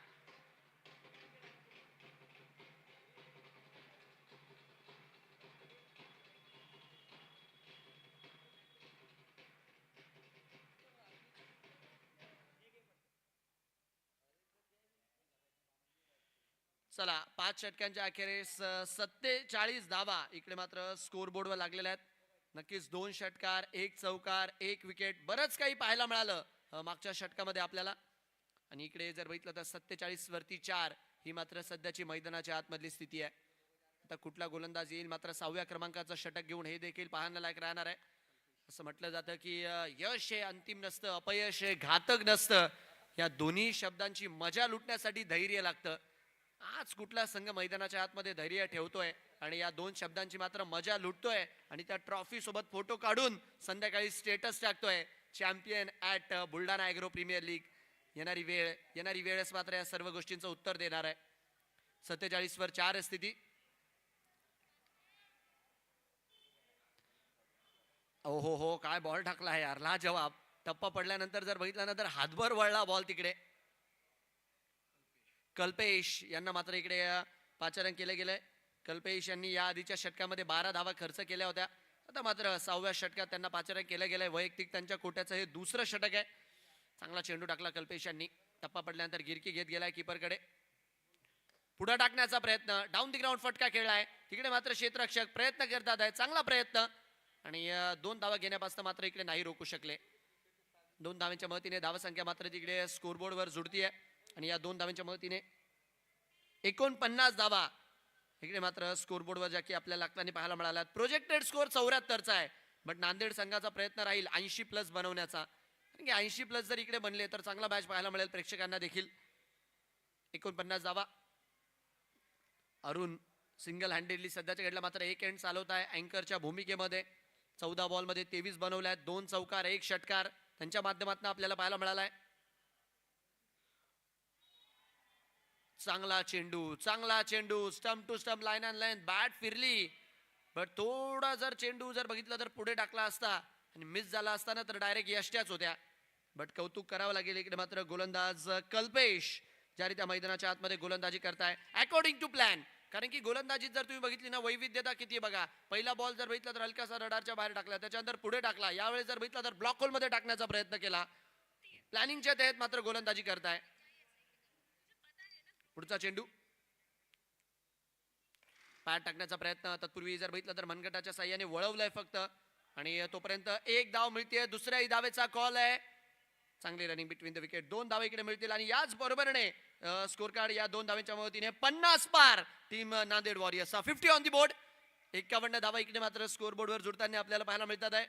चला 5 षटकांच्या अखेरीस 47 धावा इकडे मात्र स्कोर बोर्डवर लागलेल्या आहेत. नक्कीच 2 षटकार 1 चौकार 1 विकेट बरंच काही पाहायला मिळालं मागच्या षटकामध्ये आपल्याला. आणि इकडे जर बघितलं तर 47 वरती 4 ही मात्र सध्याची मैदानाच्या आतमधली स्थिती आहे. आता कुठला गोलंदाज येईल मात्र 6व्या क्रमांकाचं षटक घेऊन हे देखील पाहण्या लायक राहणार आहे. असं म्हटलं जातं की यश हे अंतिम नसतं, अपयश हे घातक नसतं. या दोन्ही शब्दांची मजा लुटण्यासाठी धैर्य लागतं. आज कुठला संघ मैदानाच्या आतमध्ये धैर्य ठेवतोय आणि या 2 शब्दांची मात्र मजा लुटतोय आणि त्या ट्रॉफी सोबत फोटो काढून संध्याकाळी स्टेटस टाकतोय champion at Buldhana agro premier league. येणारी वेळच मात्र या सर्व गोष्टींचं उत्तर देणार आहे. 47 वर 4 स्थिती. हो हो काय बॉल टाकला यार. ला जवाब. टप्पा पडल्यानंतर जर बघितलं ना तर हातभर वळला बॉल तिकडे. कल्पेश यांना मात्र इकडे पाचारण केलं गेलंय. कल्पेश यांनी या आधीच्या षटकामध्ये 12 धावा खर्च केल्या होत्या. आता मात्र 6व्या षटकात त्यांना पाचारण केलं गेलंय. वैयक्तिक त्यांच्या कोट्याचं हे दुसरं षटक आहे. चांगला चेंडू टाकला कल्पेश यांनी. टप्पा पडल्यानंतर गिरकी घेत गेलाय कीपरकडे. पुढे टाकण्याचा प्रयत्न. डाऊन दी ग्राउंड फटका खेळलाय. तिकडे मात्र क्षेत्ररक्षक प्रयत्न करतात आहे. चांगला प्रयत्न आणि 2 धावा घेण्यापासून मात्र इकडे नाही रोखू शकले. 2 धावांच्या मदतीने धावसंख्या मात्र तिकडे स्कोरबोर्डवर जुळतीये आणि या 2 धावांच्या मदतीने 49 धावा इकडे मात्र स्कोरबोर्डवर ज्या की आपल्याला लागताना पाहायला मिळाला. प्रोजेक्टेड स्कोर 74चा आहे बट नांदेड संघाचा प्रयत्न राहील 80+ बनवण्याचा. 80+ जर इकडे बनले तर चांगला मॅच पाहायला मिळेल प्रेक्षकांना देखील. 49 धावा. अरुण सिंगल हँडेडली सध्याच्या घडला मात्र 1 एंड चालवत आहे अँकरच्या भूमिकेमध्ये. 14 बॉलमध्ये 23 बनवल्यात. 2 चौकार 1 षटकार त्यांच्या माध्यमातून आपल्याला पाहायला मिळालाय. चांगला चेंडू stump to stump line and line bat फिरली बट थोडा जर चेंडू जर बघितलं तर पुढे टाकला असता आणि मिस झाला असताना तर डायरेक्ट यष्ट्याच होत्या. बट कौतुक करावं लागेल इकडे मात्र गोलंदाज कल्पेश ज्या रीत्या मैदानाच्या आतमध्ये गोलंदाजी करताय अकॉर्डिंग टू प्लॅन. कारण की गोलंदाजीत जर तुम्ही बघितली ना वैविध्यता किती बघा. पहिला बॉल जर बघितला तर हलकासा रडारच्या बाहेर टाकला. त्याच्यानंतर पुढे टाकला. यावेळेस जर बघितला तर ब्लॉक होलमध्ये टाकण्याचा प्रयत्न केला. प्लॅनिंगच्या तहत मात्र गोलंदाजी करताय. पुढचा चेंडू पायात टाकण्याचा प्रयत्न. तत्पूर्वी जर बघितलं तर मनगटाच्या साह्याने वळवलंय फक्त आणि तोपर्यंत 1 धाव मिळते. दुसऱ्या धावेचा कॉल आहे. चांगली रनिंग बिटवीन द विकेट. 2 धावे इकडे मिळतील आणि याच बरोबरने स्कोर कार्ड या 2 धावेच्या मदतीने 50 पार team Nanded warriors 50 on the board. 51 धावा इकडे मात्र स्कोर बोर्डवर जुळताना आपल्याला पाहायला मिळतात आहे.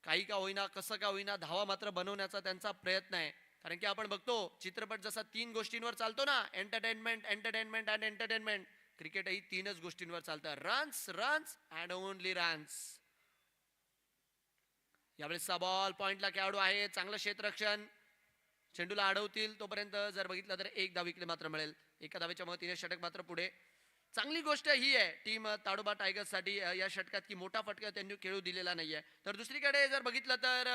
काही का होईना, कसं का होईना, धावा मात्र बनवण्याचा त्यांचा प्रयत्न आहे. कारण की आपण बघतो चित्रपट जसा 3 गोष्टींवर चालतो ना, एंटरटेनमेंट, एंटरटेनमेंट अँड एंटरटेनमेंट, क्रिकेटही 3च गोष्टींवर चालतं, runs, runs and only runs. यावेळेसचा बॉल पॉइंटला खेळाडू आहे, चांगलं क्षेत्ररक्षण, चेंडूला अडवतील तोपर्यंत जर बघितलं तर 1 धाव इकडे मात्र मिळेल. एका धावेच्या मदतीने षटक मात्र पुढे. चांगली गोष्ट ही आहे टीम ताडोबा टायगर्स साठी या षटकात की मोठा फटका त्यांनी खेळू दिलेला नाहीये. तर दुसरीकडे जर बघितलं तर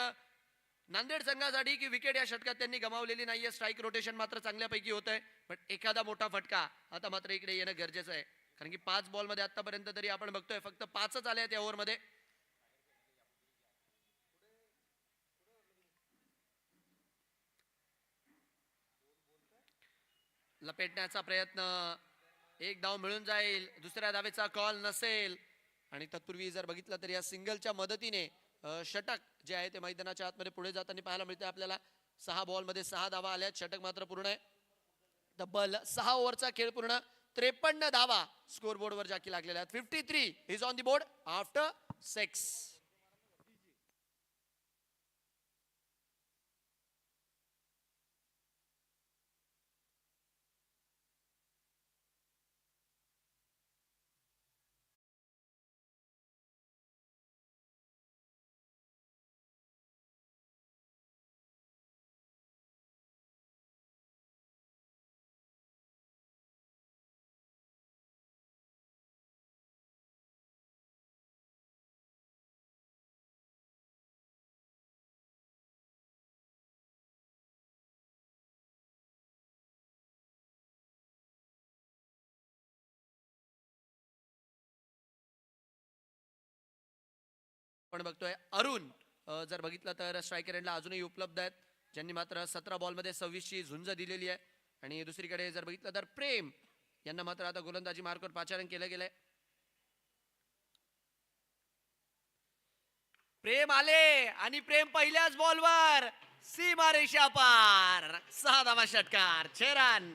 नांदेड संघासाठी की विकेट या षटकात त्यांनी गमावलेली नाहीये. स्ट्राईक रोटेशन मात्र चांगल्यापैकी होत आहे, पण एखादा मोठा फटका आता मात्र इकडे येणं गरजेचं आहे. कारण की 5 बॉल मध्ये आतापर्यंत तरी आपण बघतोय फक्त 5च आले आहेत या ओव्हरमध्ये. लपेटण्याचा प्रयत्न, 1 धाव मिळून जाईल, दुसऱ्या धावेचा कॉल नसेल. आणि तत्पूर्वी जर बघितलं तर या सिंगलच्या मदतीने षटक जे आहे ते मैदानाच्या आतमध्ये पुढे जाताना पाहायला मिळते आपल्याला. 6 बॉल मध्ये 6 धावा आल्या, षटक मात्र पूर्ण आहे. तब्बल 6 ओव्हरचा खेळ पूर्ण, 53 धावा स्कोर बोर्डवर जाकी लागलेल्या आहेत. 53 is on the board after 6. आपण बघतोय अरुण जर बघितलं तर स्ट्रायकर एंडला अजूनही उपलब्ध आहेत, ज्यांनी मात्र 17 बॉल मध्ये 26 ची झुंज दिलेली आहे. आणि दुसरीकडे जर बघितलं तर प्रेम यांना मात्र आता गोलंदाजी मार्कवर पाचारण केलं गेलंय. प्रेम आले आणि प्रेम पहिल्याच बॉलवर सीमारेषा पार, 6 धावा षटकार, 6 रन.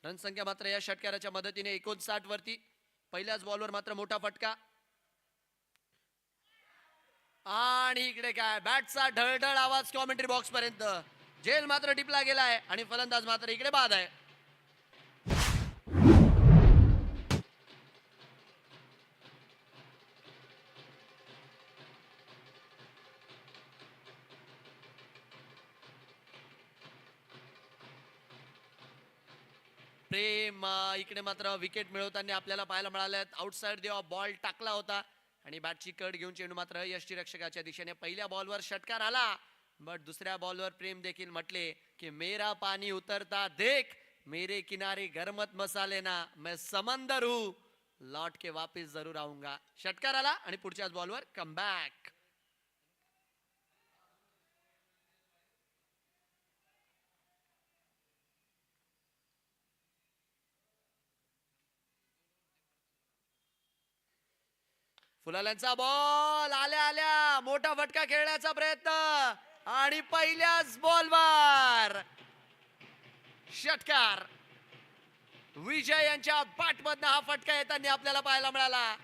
रणसंख्या मात्र या षटकाराच्या मदतीने 59 वरती. पहिल्याच बॉलवर मात्र मोठा फटका आणि इकडे काय बॅटचा ढळढळ आवाज कॉमेंट्री बॉक्स पर्यंत. झेल मात्र टिपला गेलाय आणि फलंदाज मात्र इकडे बाद आहे. प्रेम इकडे मात्र विकेट मिळवताना आपल्याला पाहायला मिळाले. आउटसाइड देवा बॉल टाकला होता आणि बॅटची कड घेऊन चेंडू मात्र यष्टीरक्षकाच्या दिशेने पहिल्या बॉलवर षटकार आला. बट दुसऱ्या बॉलवर प्रेम देखील म्हटले की मेरा पानी उतरता देख, मेरे किनारे गरमत मसाले ना, मैं समंदर हूं, लौट के वापस जरूर आऊंगा. षटकार आला आणि पुढच्याच बॉलवर कमबॅक. फुलाल्यांचा बॉल आल्या आल्या मोठा फटका खेळण्याचा प्रयत्न आणि पहिल्याच बॉलवर षटकार. विजय यांच्या बॅटमधनं हा फटका येताना आपल्याला पाहायला मिळाला.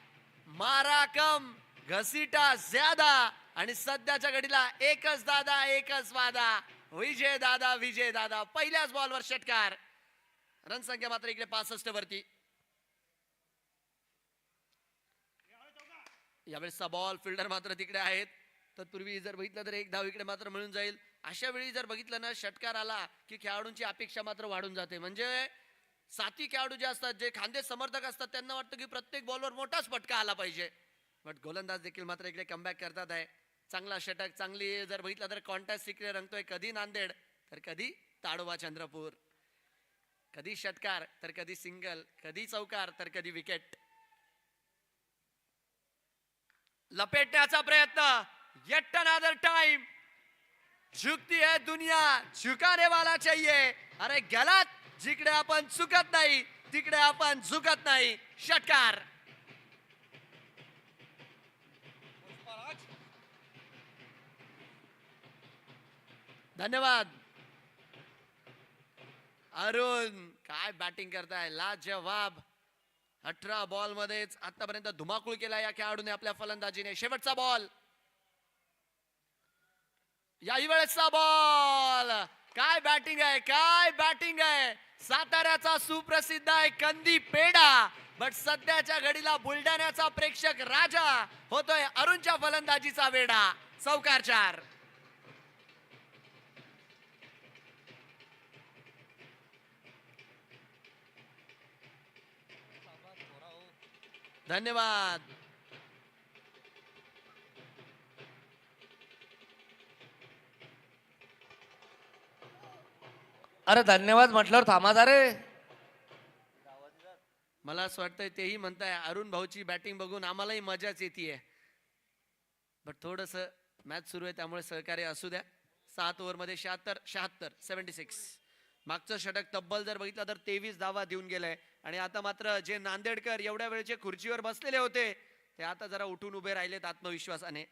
मारा कम घसीटा ज्यादा आणि सध्याच्या घडीला एकच दादा एकच वादा. विजय दादा पहिल्याच बॉलवर षटकार. रणसंख्या मात्र इकडे 65 वरती. यावेळेसचा बॉल फिल्डर मात्र तिकडे आहेत. तत्पूर्वी जर बघितलं तर 1 धाव इकडे मात्र मिळून जाईल. अशा वेळी जर बघितलं ना षटकार आला की खेळाडूंची अपेक्षा मात्र वाढून जाते. म्हणजे साथी खेळाडू जे असतात, जे खांदे समर्थक असतात, त्यांना वाटतं की प्रत्येक बॉलवर मोठाच फटका आला पाहिजे. बट गोलंदाज देखील मात्र इकडे कमबॅक करतात आहे. चांगला षटक, चांगली जर बघितलं तर कॉन्टॅस्ट इकडे रंगतोय. कधी नांदेड तर कधी ताडोबा चंद्रपूर, कधी षटकार तर कधी सिंगल, कधी चौकार तर कधी विकेट. लपेटण्याचा प्रयत्न, येट अनदर टाइम. झुकती है दुनिया, झुकाने वाला चाहिए. अरे गलत, जिकडे आपण चुकत नाही तिकडे आपण झुकत नाही. षटकार. धन्यवाद. अरुण काय बॅटिंग करताय, लाजवाब. 18 बॉल मध्येच आतापर्यंत धुमाकूळ केला या खेळाडूने आपल्या फलंदाजीने. शेवटचा बॉल, याही वेळेसचा बॉल. काय बॅटिंग आहे, काय बॅटिंग आहे. साताऱ्याचा सुप्रसिद्ध आहे कंदी पेडा, बट सध्याच्या घडीला बुलढाण्याचा प्रेक्षक राजा होतोय अरुणच्या फलंदाजीचा वेडा. चौकार 4. धन्यवाद. अरे धन्यवाद म्हटल्यावर थांबा जा रे. मला असं वाटतंय तेही म्हणताय अरुण भाऊची बॅटिंग बघून आम्हालाही मजाच येते. बट थोडस मॅच सुरू आहे त्यामुळे सहकार्य असू द्या. 7 ओव्हर मध्ये 76 मागचं षटक तब्बल जर बघितलं तर 23 धावा देऊन गेलाय. आणि आता मात्र जे नांदेडकर एवढ्या वेळचे खुर्चीवर बसलेले होते ते आता जरा उठून उभे राहिलेत आत्मविश्वासाने.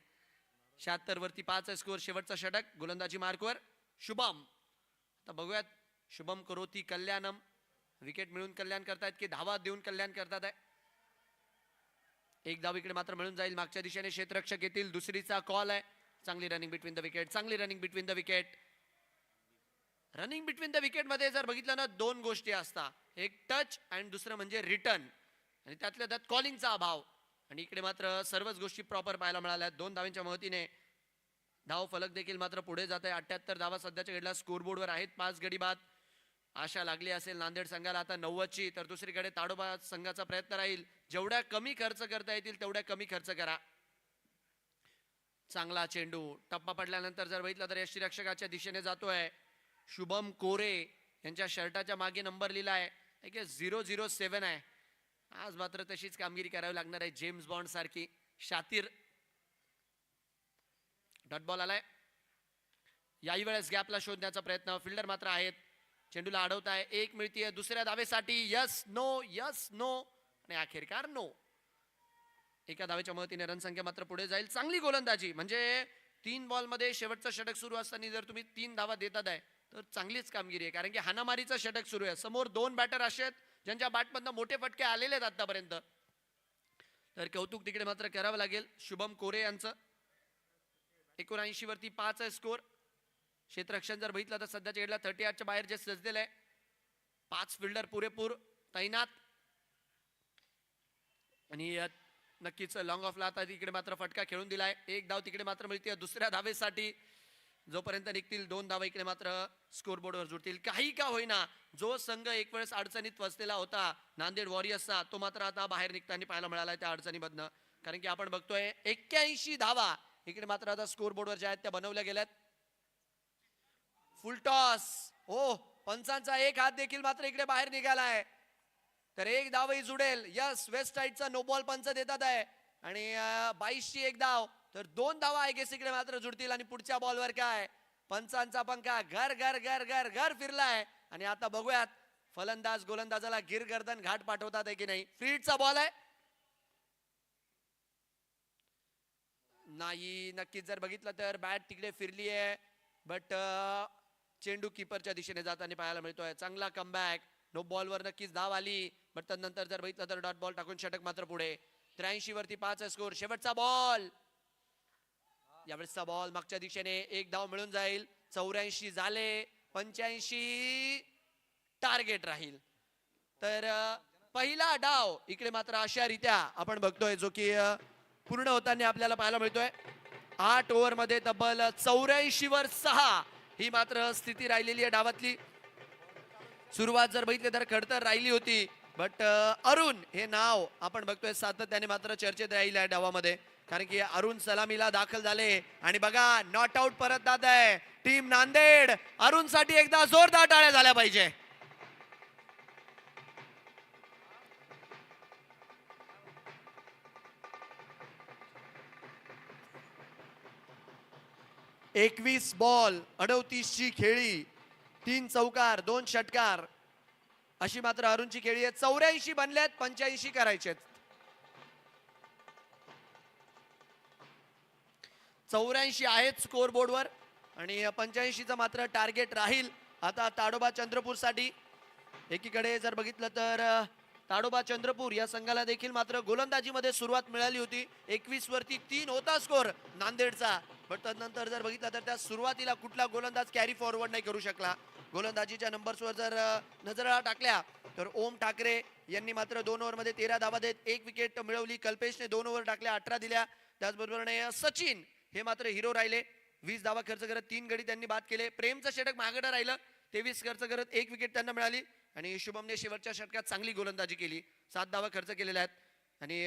76 वरती 5 स्कोर. शेवटचा षटक गोलंदाजी मार्कवर शुभम. आता बघूयात शुभम करोती कल्याणम विकेट मिळून कल्याण करतायत की धावा देऊन कल्याण करतात आहे. एक धाव इकडे मात्र मिळून जाईल. मागच्या दिशेने क्षेत्ररक्षक येतील. दुसरीचा कॉल आहे. चांगली रनिंग बिटवीन द विकेट, चांगली running between the wicket. Running between the wicket मध्ये जर बघितलं ना 2 गोष्टी असतात, एक टच आणि दुसरं म्हणजे रिटर्न, आणि त्यातल्या त्यात कॉलिंगचा अभाव. आणि इकडे मात्र सर्वच गोष्टी प्रॉपर पाहायला मिळाल्या. 2 धावांच्या मदतीने धाव फलक देखील मात्र पुढे जात आहे. 78 धावा सध्याच्या घडीला स्कोरबोर्डवर आहेत. 5 गडी बाद. आशा लागली असेल नांदेड संघाला आता 90ची. तर दुसरीकडे ताडोबा संघाचा प्रयत्न राहील जेवढ्या कमी खर्च करता येतील तेवढ्या कमी खर्च करा. चांगला चेंडू टप्पा पडल्यानंतर जर बघितलं तर यष्टीरक्षकाच्या दिशेने जातोय. शुभम कोरे यांच्या शर्टाच्या मागे नंबर लिहिलाय 007 आहे. आज मात्र तशीच कामगिरी करावी लागणार आहे जेम्स बॉन्ड सारखी. शातीर डॉट बॉल आलाय. याही वेळेस गॅपला शोधण्याचा प्रयत्न. फिल्डर मात्र आहेत. चेंडूला अडवत आहे. 1 मिळतीये दुसऱ्या धावेसाठी. यस नो आणि अखेरकार नो. एका धावेच्या मदतीने रणसंख्या मात्र पुढे जाईल. चांगली गोलंदाजी म्हणजे 3 बॉल मध्ये शेवटचं षटक सुरू असताना जर तुम्ही 3 धावा देतात आहे तर चांगलीच कामगिरी आहे. कारण की हाणामारीचं षटक सुरू आहे. समोर 2 बॅटर असे आहेत ज्यांच्या बॅटमधनं मोठे फटके आलेले आहेत आतापर्यंत. तर कौतुक तिकडे मात्र करावं लागेल शुभम कोरे यांचं. 79 वरती 5 आहे स्कोर. क्षेत्ररक्षण जर बघितलं तर सध्याच्या घडीला 38च्या बाहेर जे सजलेलं आहे. 5 फिल्डर पुरेपूर तैनात. आणि नक्कीच लॉंग ऑफला आता तिकडे मात्र फटका खेळून दिलाय. 1 धाव तिकडे मात्र मिळते दुसऱ्या धावेसाठी. जोपर्यंत निघतील 2 धावा इकडे मात्र स्कोर बोर्डवर जुळतील. काही का होईना जो संघ एक वेळेस अडचणीत फसलेला होता नांदेड वॉरियर्सचा तो मात्र आता बाहेर निघताना पाहायला मिळालाय त्या अडचणीमधनं. कारण की आपण बघतोय 81 धावा इकडे मात्र आता स्कोर बोर्डवर ज्या आहेत त्या बनवल्या गेल्यात. फुल टॉस. हो पंचांचा एक हात देखील मात्र इकडे बाहेर निघालाय. तर 1 धावही जुडेल. यस वेस्ट साइडचा नो बॉल पंच देतात आहे. आणि 22ची 1 धाव तर 2 धावा आय गेस इकडे मात्र जुडतील. आणि पुढच्या बॉलवर काय पंचांचा पंखा घर घर घर घर घर फिरलाय. आणि आता बघूयात फलंदाज गोलंदाजाला गिर गर्दन घाट पाठवतात आहे की नाही. फील्डचा बॉल आहे. नाही नक्कीच जर बघितलं तर बॅट तिकडे फिरली आहे. बट चेंडू कीपरच्या दिशेने जाताना पाहायला मिळतोय. चांगला कमबॅक. नो बॉलवर नक्कीच धाव आली. बट त्यानंतर जर बघितलं तर डॉट बॉल टाकून षटक मात्र पुढे. 83 वरती 5 स्कोर. शेवटचा बॉल. यावेळेसचा बॉल मागच्या दिशेने 1 धाव मिळून जाईल. 84 झाले. 85 टार्गेट राहील. तर पहिला डाव इकडे मात्र अशा रीत्या आपण बघतोय जो की पूर्ण होताना आपल्याला पाहायला मिळतोय. 8 ओव्हर मध्ये तब्बल 84 वर 6 ही मात्र स्थिती राहिलेली आहे डावातली. सुरुवात जर बघितली तर खडतर राहिली होती. बट अरुण हे नाव आपण बघतोय सातत्याने मात्र चर्चेत राहील आहे डावामध्ये. कारण की अरुण सलामीला दाखल झाले. आणि बघा नॉट आउट परत जात आहे टीम नांदेड. अरुण साठी एकदा जोरदार टाळ्या झाल्या पाहिजे. एकवीस बॉल 38ची खेळी. 3 चौकार 2 षटकार अशी मात्र अरुणची खेळी आहे. 84 बनल्यात 85 करायचे. 84 आहेत स्कोर बोर्डवर. आणि 85चा मात्र टार्गेट राहील आता ताडोबा चंद्रपूरसाठी. एकीकडे जर बघितलं तर ताडोबा चंद्रपूर या संघाला देखील मात्र गोलंदाजीमध्ये सुरुवात मिळाली होती. 21 वरती 3 होता स्कोर नांदेडचा, पण त्यानंतर जर बघितलं तर त्या सुरुवातीला कुठला गोलंदाज कॅरी फॉरवर्ड नाही करू शकला. गोलंदाजीच्या नंबर्सवर जर नजर टाकल्या तर ओम ठाकरे यांनी मात्र 2 ओव्हरमध्ये 13 धावा देत 1 विकेट मिळवली. कल्पेशने 2 ओव्हर टाकल्या, 18 दिल्या. त्याचबरोबरने सचिन हे मात्र हिरो राहिले. 20 धावा खर्च करत 3 गडी त्यांनी बाद केले. प्रेमचं षटक महागडं राहिलं, 23 खर्च करत 1 विकेट त्यांना मिळाली. आणि शुभमने शेवटच्या षटकात चांगली गोलंदाजी केली, 7 धावा खर्च केलेल्या आहेत. आणि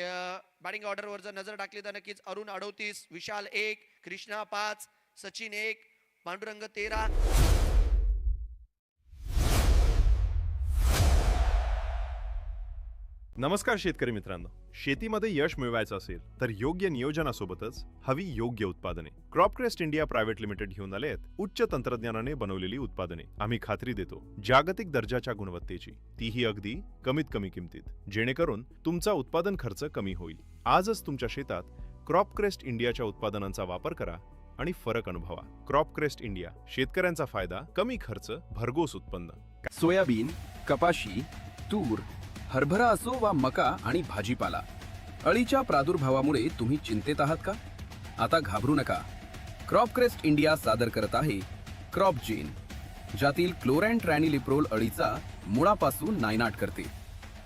बॅटिंग ऑर्डरवर जर नजर टाकली तर नक्कीच अरुण 38, विशाल 1, कृष्णा 5, सचिन 1, पांडुरंग 13. नमस्कार शेतकरी मित्रांनो, शेतीमध्ये यश मिळवायचं असेल तर योग्य नियोजनासोबतच हवी योग्य उत्पादने. क्रॉपक्रेस्ट इंडिया प्रायव्हेट लिमिटेड घेऊन आले आहेत उच्च तंत्रज्ञानाने बनवलेली उत्पादने. आम्ही खात्री देतो जागतिक दर्जाच्या गुणवत्तेची, तीही अगदी कमीत कमी किमतीत, जेणेकरून तुमचा उत्पादन खर्च कमी होईल. आजच तुमच्या शेतात क्रॉपक्रेस्ट इंडियाच्या उत्पादनांचा वापर करा आणि फरक अनुभवा. क्रॉपक्रेस्ट इंडिया, शेतकऱ्यांचा फायदा, कमी खर्च, भरघोस उत्पन्न. सोयाबीन, कपाशी, तूर, हरभरा असो वा मका आणि भाजीपाला, अळीच्या प्रादुर्भावामुळे तुम्ही चिंतेत आहात का? आता घाबरू नका. क्रॉपक्रेस्ट इंडिया सादर करत आहे क्रॉप जेन, ज्यातील क्लोरॅन्ट्रॅनिलिप्रोल अळीचा मुळापासून नायनाट करते.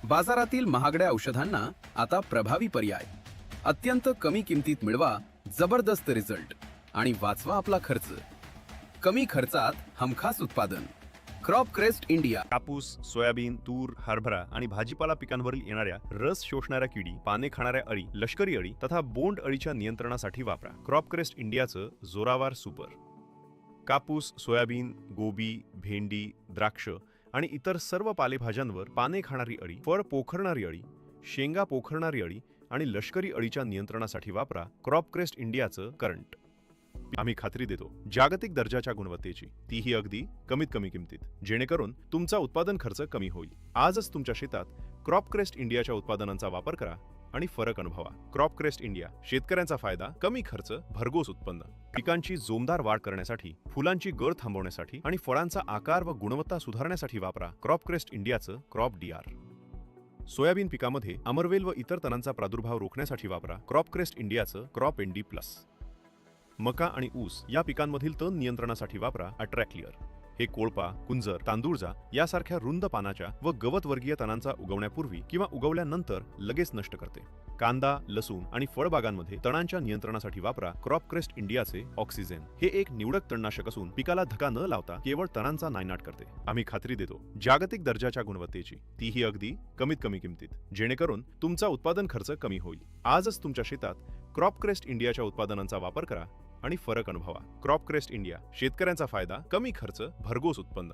बाजारातील महागड्या औषधांना आता प्रभावी पर्याय. अत्यंत कमी किमतीत मिळवा जबरदस्त रिझल्ट आणि वाचवा आपला खर्च. कमी खर्चात हमखास उत्पादन. क्रॉपक्रेस्ट इंडिया. कापूस, सोयाबीन, तूर, हरभरा आणि भाजीपाला पिकांवरील येणाऱ्या रस शोषणाऱ्या किडी, पाने खाणाऱ्या अळी, लष्करी अळी तथा बोंड अळीच्या नियंत्रणासाठी वापरा क्रॉपक्रेस्ट इंडियाचं जोरावर सुपर. कापूस, सोयाबीन, गोबी, भेंडी, द्राक्ष आणि इतर सर्व पालेभाज्यांवर पाने खाणारी अळी, फळ पोखरणारी अळी, शेंगा पोखरणारी अळी आणि लष्करी अळीच्या नियंत्रणासाठी वापरा क्रॉपक्रेस्ट इंडियाचं करंट. आम्ही खात्री देतो जागतिक दर्जाच्या गुणवत्तेची, तीही अगदी कमीत कमी किमतीत, जेणेकरून तुमचा उत्पादन खर्च कमी होईल. आजच तुमच्या शेतात क्रॉपक्रेस्ट इंडियाच्या उत्पादनांचा वापर करा आणि फरक अनुभवा. क्रॉपक्रेस्ट इंडिया, शेतकऱ्यांचा फायदा, कमी खर्च, भरघोस उत्पन्न. पिकांची जोमदार वाढ करण्यासाठी, फुलांची गळ थांबवण्यासाठी आणि फळांचा आकार व गुणवत्ता सुधारण्यासाठी वापरा क्रॉपक्रेस्ट इंडियाचं क्रॉप DR. सोयाबीन पिकामध्ये अमरवेल व इतर तणांचा प्रादुर्भाव रोखण्यासाठी वापरा क्रॉपक्रेस्ट इंडियाचं क्रॉप ND+. मका आणि ऊस या पिकांमधील तण नियंत्रणासाठी वापरा अट्रॅक्लिअर. हे कोळपा, कुंजर, तांदूळजा यासारख्या रुंद पानाच्या व गवतवर्गीय तणांचा उगवण्यापूर्वी किंवा उगवल्यानंतर लगेच नष्ट करते. कांदा, लसूण आणि फळबागांमध्ये तणांच्या नियंत्रणासाठी वापरा क्रॉपक्रेस्ट इंडियाचे ऑक्सिजन. हे एक निवडक तणनाशक असून पिकाला धक्का न लावता केवळ तणांचा नायनाट करते. आम्ही खात्री देतो जागतिक दर्जाच्या गुणवत्तेची, तीही अगदी कमीत कमी किमतीत, जेणेकरून तुमचा उत्पादन खर्च कमी होईल. आजच तुमच्या शेतात क्रॉपक्रेस्ट इंडियाच्या उत्पादनांचा वापर करा आणि फरक अनुभवा. क्रॉपक्रेस्ट इंडिया, शेतकऱ्यांचा फायदा, कमी खर्च, भरघोस उत्पन्न.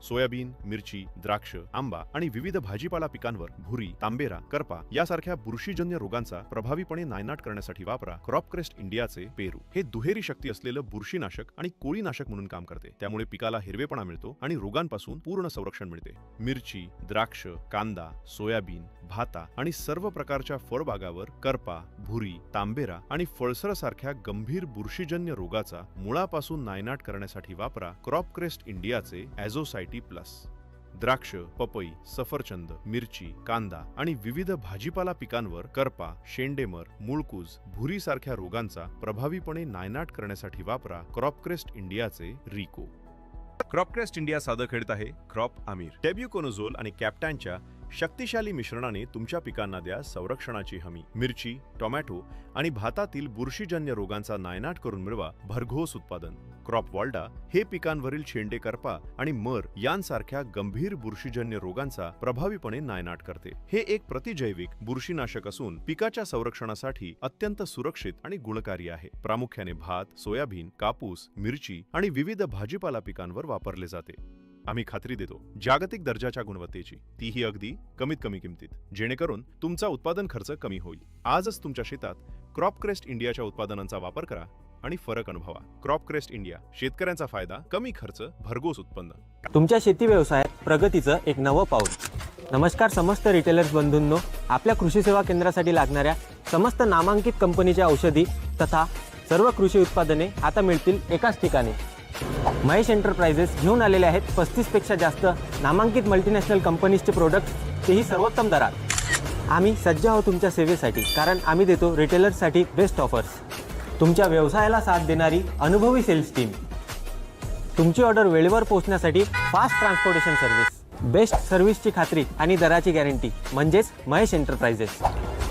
सोयाबीन, मिरची, द्राक्ष, आंबा आणि विविध भाजीपाला पिकांवर भुरी, तांबेरा, करपा यासारख्या बुरशीजन्य रोगांचा प्रभावीपणे नायनाट करण्यासाठी वापरा क्रॉपक्रेस्ट इंडियाचे पेरू. हे दुहेरी शक्ती असलेलं बुरशीनाशक आणि कोळीनाशक म्हणून काम करते. त्यामुळे पिकाला हिरवेपणा मिळतो आणि रोगांपासून पूर्ण संरक्षण मिळते. मिरची, द्राक्ष, कांदा, सोयाबीन, भाता आणि सर्व प्रकारच्या फळबागावर करपा, भुरी, तांबेरा आणि फळसर सारख्या गंभीर बुरशीजन्य रोगाचा मुळापासून नायनाट करण्यासाठी वापरा क्रॉपक्रेस्ट इंडियाचे ॲझोसाइटी+. द्राक्ष, पपई, सफरचंद, मिरची, कांदा आणि विविध भाजीपाला पिकांवर करपा, शेंडेमर, मुळकूज, भुरी सारख्या रोगांचा प्रभावीपणे नायनाट करण्यासाठी वापरा क्रॉपक्रेस्ट इंडियाचे रिको. क्रॉपक्रेस्ट इंडिया सादर करीत आहे क्रॉप आमिर. टेब्युकोनोझोल आणि कॅप्टॅनच्या शक्तिशाली मिश्रणाने तुमच्या पिकांना द्या संरक्षणाची हमी. मिरची, टोमॅटो आणि भातातील बुरशीजन्य रोगांचा नायनाट करून मिळवा भरघोस उत्पादन. क्रॉप वॉल्डा हे पिकांवरील शेंडे, करपा आणि मर यांसारख्या गंभीर बुरशीजन्य रोगांचा प्रभावीपणे नायनाट करते. हे एक प्रतिजैविक बुरशीनाशक असून पिकाच्या संरक्षणासाठी अत्यंत सुरक्षित आणि गुणकारी आहे. प्रामुख्याने भात, सोयाबीन, कापूस, मिरची आणि विविध भाजीपाला पिकांवर वापरले जाते. आम्ही खात्री देतो जागतिक दर्जाच्या गुणवत्तेची, तीही अगदी कमीत कमी किमतीत, जेणेकरून तुमचा उत्पादन खर्च कमी होईल. आजच तुमच्या शेतात क्रॉपक्रेस्ट इंडियाच्या उत्पादनांचा वापर करा आणि फरक अनुभवा. क्रॉपक्रेस्ट इंडिया, शेतकऱ्यांचा फायदा, कमी खर्च, भरघोस उत्पन्न. तुमच्या शेती व्यवसायात प्रगतीचं एक नवं पाऊल. नमस्कार समस्त रिटेलर्स बंधूंनो, आपल्या कृषी सेवा केंद्रासाठी लागणाऱ्या समस्त नामांकित कंपनीच्या औषधी तथा सर्व कृषी उत्पादने आता मिळतील एकाच ठिकाणी. महेश एंटरप्राइजेस घेऊन आलेले आहेत 35पेक्षा जास्त नामांकित मल्टीनॅशनल कंपनीजचे प्रोडक्ट्स, तेही सर्वोत्तम दरात. आम्ही सज्ज आहोत तुमच्या सेवेसाठी, कारण आम्ही देतो रिटेलर्ससाठी बेस्ट ऑफर्स. तुमच्या व्यवसायाला साथ देणारी अनुभवी सेल्स टीम, तुमची ऑर्डर वेळेवर पोहोचण्यासाठी फास्ट ट्रान्सपोर्टेशन सर्व्हिस, बेस्ट सर्व्हिसची खात्री आणि दराची गॅरंटी म्हणजेच महेश एंटरप्राइजेस.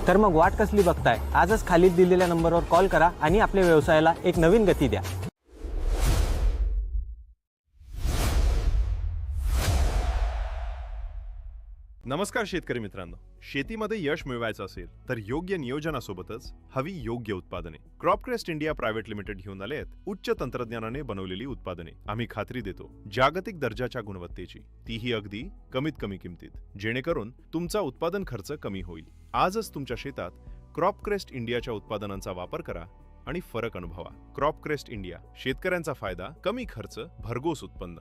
तर मग वाट कसली बघताय? आजच खाली दिलेल्या नंबरवर कॉल करा आणि आपल्या व्यवसायाला एक नवीन गती द्या. नमस्कार शेतकरी मित्रांनो. शेतीमध्ये यश मिळवायचं असेल तर योग्य नियोजनासोबतच हवी योग्य उत्पादने. क्रॉपक्रेस्ट इंडिया प्रायव्हेट लिमिटेड घेऊन आले आहेत उच्च तंत्रज्ञानाने बनवलेली उत्पादने. आम्ही खात्री देतो जागतिक दर्जाच्या गुणवत्तेची, तीही अगदी कमीत कमी किमतीत, जेणेकरून तुमचा उत्पादन खर्च कमी होईल. आजच तुमच्या शेतात क्रॉपक्रेस्ट इंडियाच्या उत्पादनांचा वापर करा आणि फरक अनुभवा. क्रॉपक्रेस्ट इंडिया, शेतकऱ्यांचा फायदा, कमी खर्च, भरघोस उत्पन्न.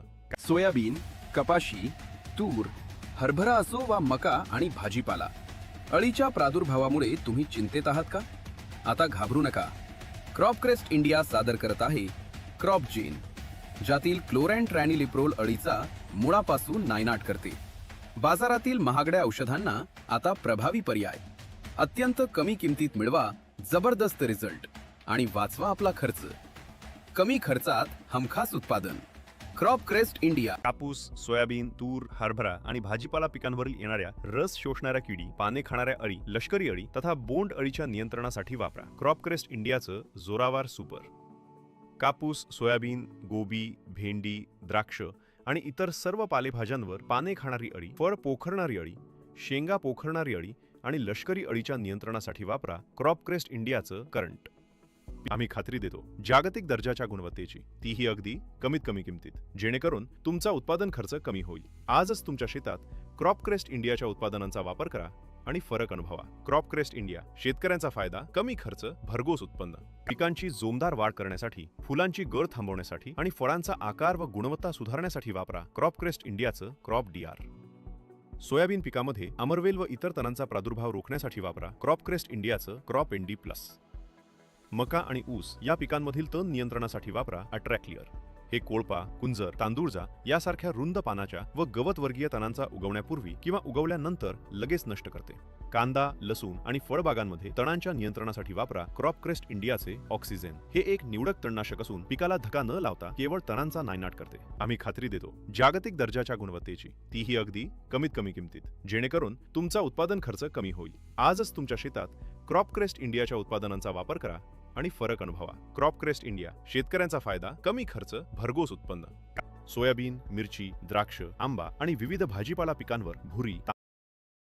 सोयाबीन, कपाशी, तूर, हरभरा असो वा मका आणि भाजीपाला, अळीच्या प्रादुर्भावामुळे तुम्ही चिंतेत आहात का? आता घाबरू नका. क्रॉपक्रेस्ट इंडिया सादर करत आहे क्रॉपजेन, ज्यातील क्लोरॅन्ट्रॅनिलिप्रोल अळीचा मुळापासून नायनाट करते. बाजारातील महागड्या औषधांना आता प्रभावी पर्याय. अत्यंत कमी किमतीत मिळवा जबरदस्त रिझल्ट आणि वाचवा आपला खर्च. कमी खर्चात हमखास उत्पादन. क्रॉपक्रेस्ट इंडिया. कापूस, सोयाबीन, तूर, हरभरा आणि भाजीपाला पिकांवरील येणाऱ्या रस शोषणाऱ्या किडी, पाने खाणाऱ्या अळी, लष्करी अळी तथा बोंड अळीच्या नियंत्रणासाठी वापरा क्रॉपक्रेस्ट इंडियाचं जोरावर सुपर. कापूस, सोयाबीन, गोबी, भेंडी, द्राक्ष आणि इतर सर्व पालेभाज्यांवर पाने खाणारी अळी, फळ पोखरणारी अळी, शेंगा पोखरणारी अळी आणि लष्करी अळीच्या नियंत्रणासाठी वापरा क्रॉपक्रेस्ट इंडियाचं करंट. आम्ही खात्री देतो जागतिक दर्जाच्या गुणवत्तेची, तीही अगदी कमीत कमी किमतीत, जेणेकरून तुमचा उत्पादन खर्च कमी होईल. आजच तुमच्या शेतात क्रॉपक्रेस्ट इंडियाच्या उत्पादनांचा वापर करा आणि फरक अनुभवा. क्रॉपक्रेस्ट इंडिया, शेतकऱ्यांचा फायदा, कमी खर्च, भरघोस उत्पन्न. पिकांची जोमदार वाढ करण्यासाठी, फुलांची गळ थांबवण्यासाठी आणि फळांचा आकार व गुणवत्ता सुधारण्यासाठी वापरा क्रॉपक्रेस्ट इंडियाचं क्रॉप डीआर. सोयाबीन पिकामध्ये अमरवेल व इतर तणांचा प्रादुर्भाव रोखण्यासाठी वापरा क्रॉपक्रेस्ट इंडियाचं क्रॉप एनडी प्लस. मका आणि ऊस या पिकांमधील तण नियंत्रणासाठी वापरा अट्रॅक्लिअर. हे कोळपा, कुंजर, तांदूळजा यासारख्या रुंद पानाच्या व गवतवर्गीय तणांचा उगवण्यापूर्वी किंवा उगवल्यानंतर लगेच नष्ट करते. कांदा, लसूण आणि फळबागांमध्ये तणांच्या नियंत्रणासाठी वापरा क्रॉपक्रेस्ट इंडियाचे ऑक्सिजन. हे एक निवडक तणनाशक असून पिकाला धक्का न लावता केवळ तणांचा नायनाट करते. आम्ही खात्री देतो जागतिक दर्जाच्या गुणवत्तेची, तीही अगदी कमीत कमी किमतीत, जेणेकरून तुमचा उत्पादन खर्च कमी होईल. आजच तुमच्या शेतात क्रॉपक्रेस्ट इंडियाच्या उत्पादनांचा वापर करा आणि फरक अनुभवा. क्रॉपक्रेस्ट इंडिया, शेतकऱ्यांचा फायदा, कमी खर्च, भरघोस उत्पन्न. सोयाबीन, मिरची, द्राक्ष, आंबा आणि विविध भाजीपाला पिकांवर भुरी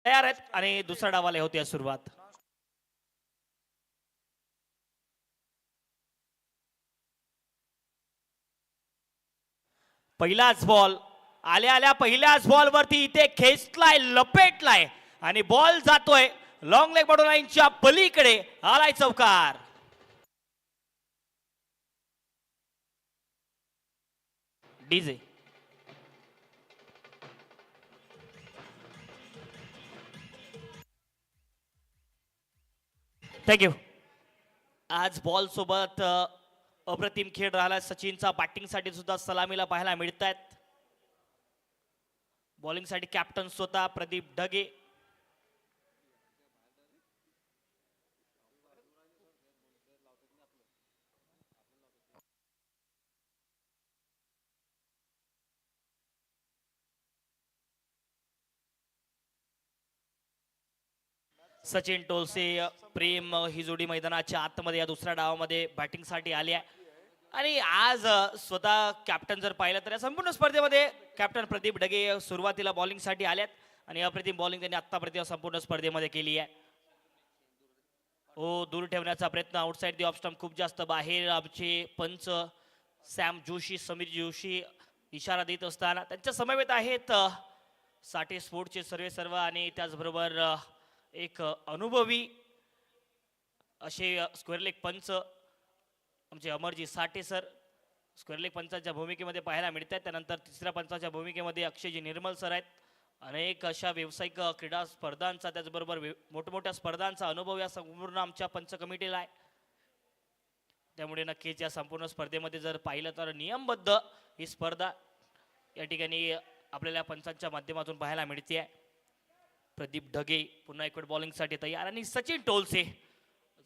तयार आहेत आणि दुसऱ्या डावाला होती सुरुवात. पहिलाच बॉल आल्या आल्या पहिल्याच बॉल वरती इथे खेचलाय, लपेटलाय आणि बॉल जातोय लॉंग लेग बॉर्डर लाईनच्या पलीकडे. आलाय चौकार. DJ thank you. आज बॉल सोबत अप्रतिम खेळ राहिला. सचिनचा बॅटिंगसाठी सुद्धा सलामीला पाहायला मिळत आहेत. बॉलिंगसाठी कॅप्टन स्वतः प्रदीप ढगे. सचिन टोलसे, प्रेम ही जोडी मैदानाच्या आतमध्ये या दुसऱ्या डावामध्ये बॅटिंगसाठी आली आहे. आणि आज स्वतः कॅप्टन जर पाहिलं तर या संपूर्ण स्पर्धेमध्ये कॅप्टन प्रदीप ढगे सुरुवातीला बॉलिंगसाठी आल्यात आणि अप्रतिम बॉलिंग त्यांनी आतापर्यंत संपूर्ण स्पर्धेमध्ये केली आहे. हो, दूर ठेवण्याचा प्रयत्न, आउटसाइड दी ऑफ स्टंप, खूप जास्त बाहेर. आमचे पंच सॅम जोशी, समीर जोशी इशारा देत असताना त्यांच्या समवेत आहेत साठे स्पोर्टचे सर्व आणि त्याचबरोबर एक अनुभवी असे स्क्वेअर लेग पंच आमचे अमरजी साठे सर स्क्वेअर लेग पंचाच्या भूमिकेमध्ये पाहायला मिळतात. त्यानंतर तिसऱ्या पंचाच्या भूमिकेमध्ये अक्षयजी निर्मल सर आहेत. अनेक अशा व्यावसायिक क्रीडा स्पर्धांचा त्याचबरोबर मोठमोठ्या स्पर्धांचा अनुभव या संपूर्ण आमच्या पंच कमिटीला आहे. त्यामुळे नक्कीच या संपूर्ण स्पर्धेमध्ये जर पाहिलं तर नियमबद्ध ही स्पर्धा या ठिकाणी आपल्याला पंचांच्या माध्यमातून पाहायला मिळते आहे. प्रदीप ढगे पुन्हा एक वेळ बॉलिंगसाठी तयार आणि सचिन टोलसे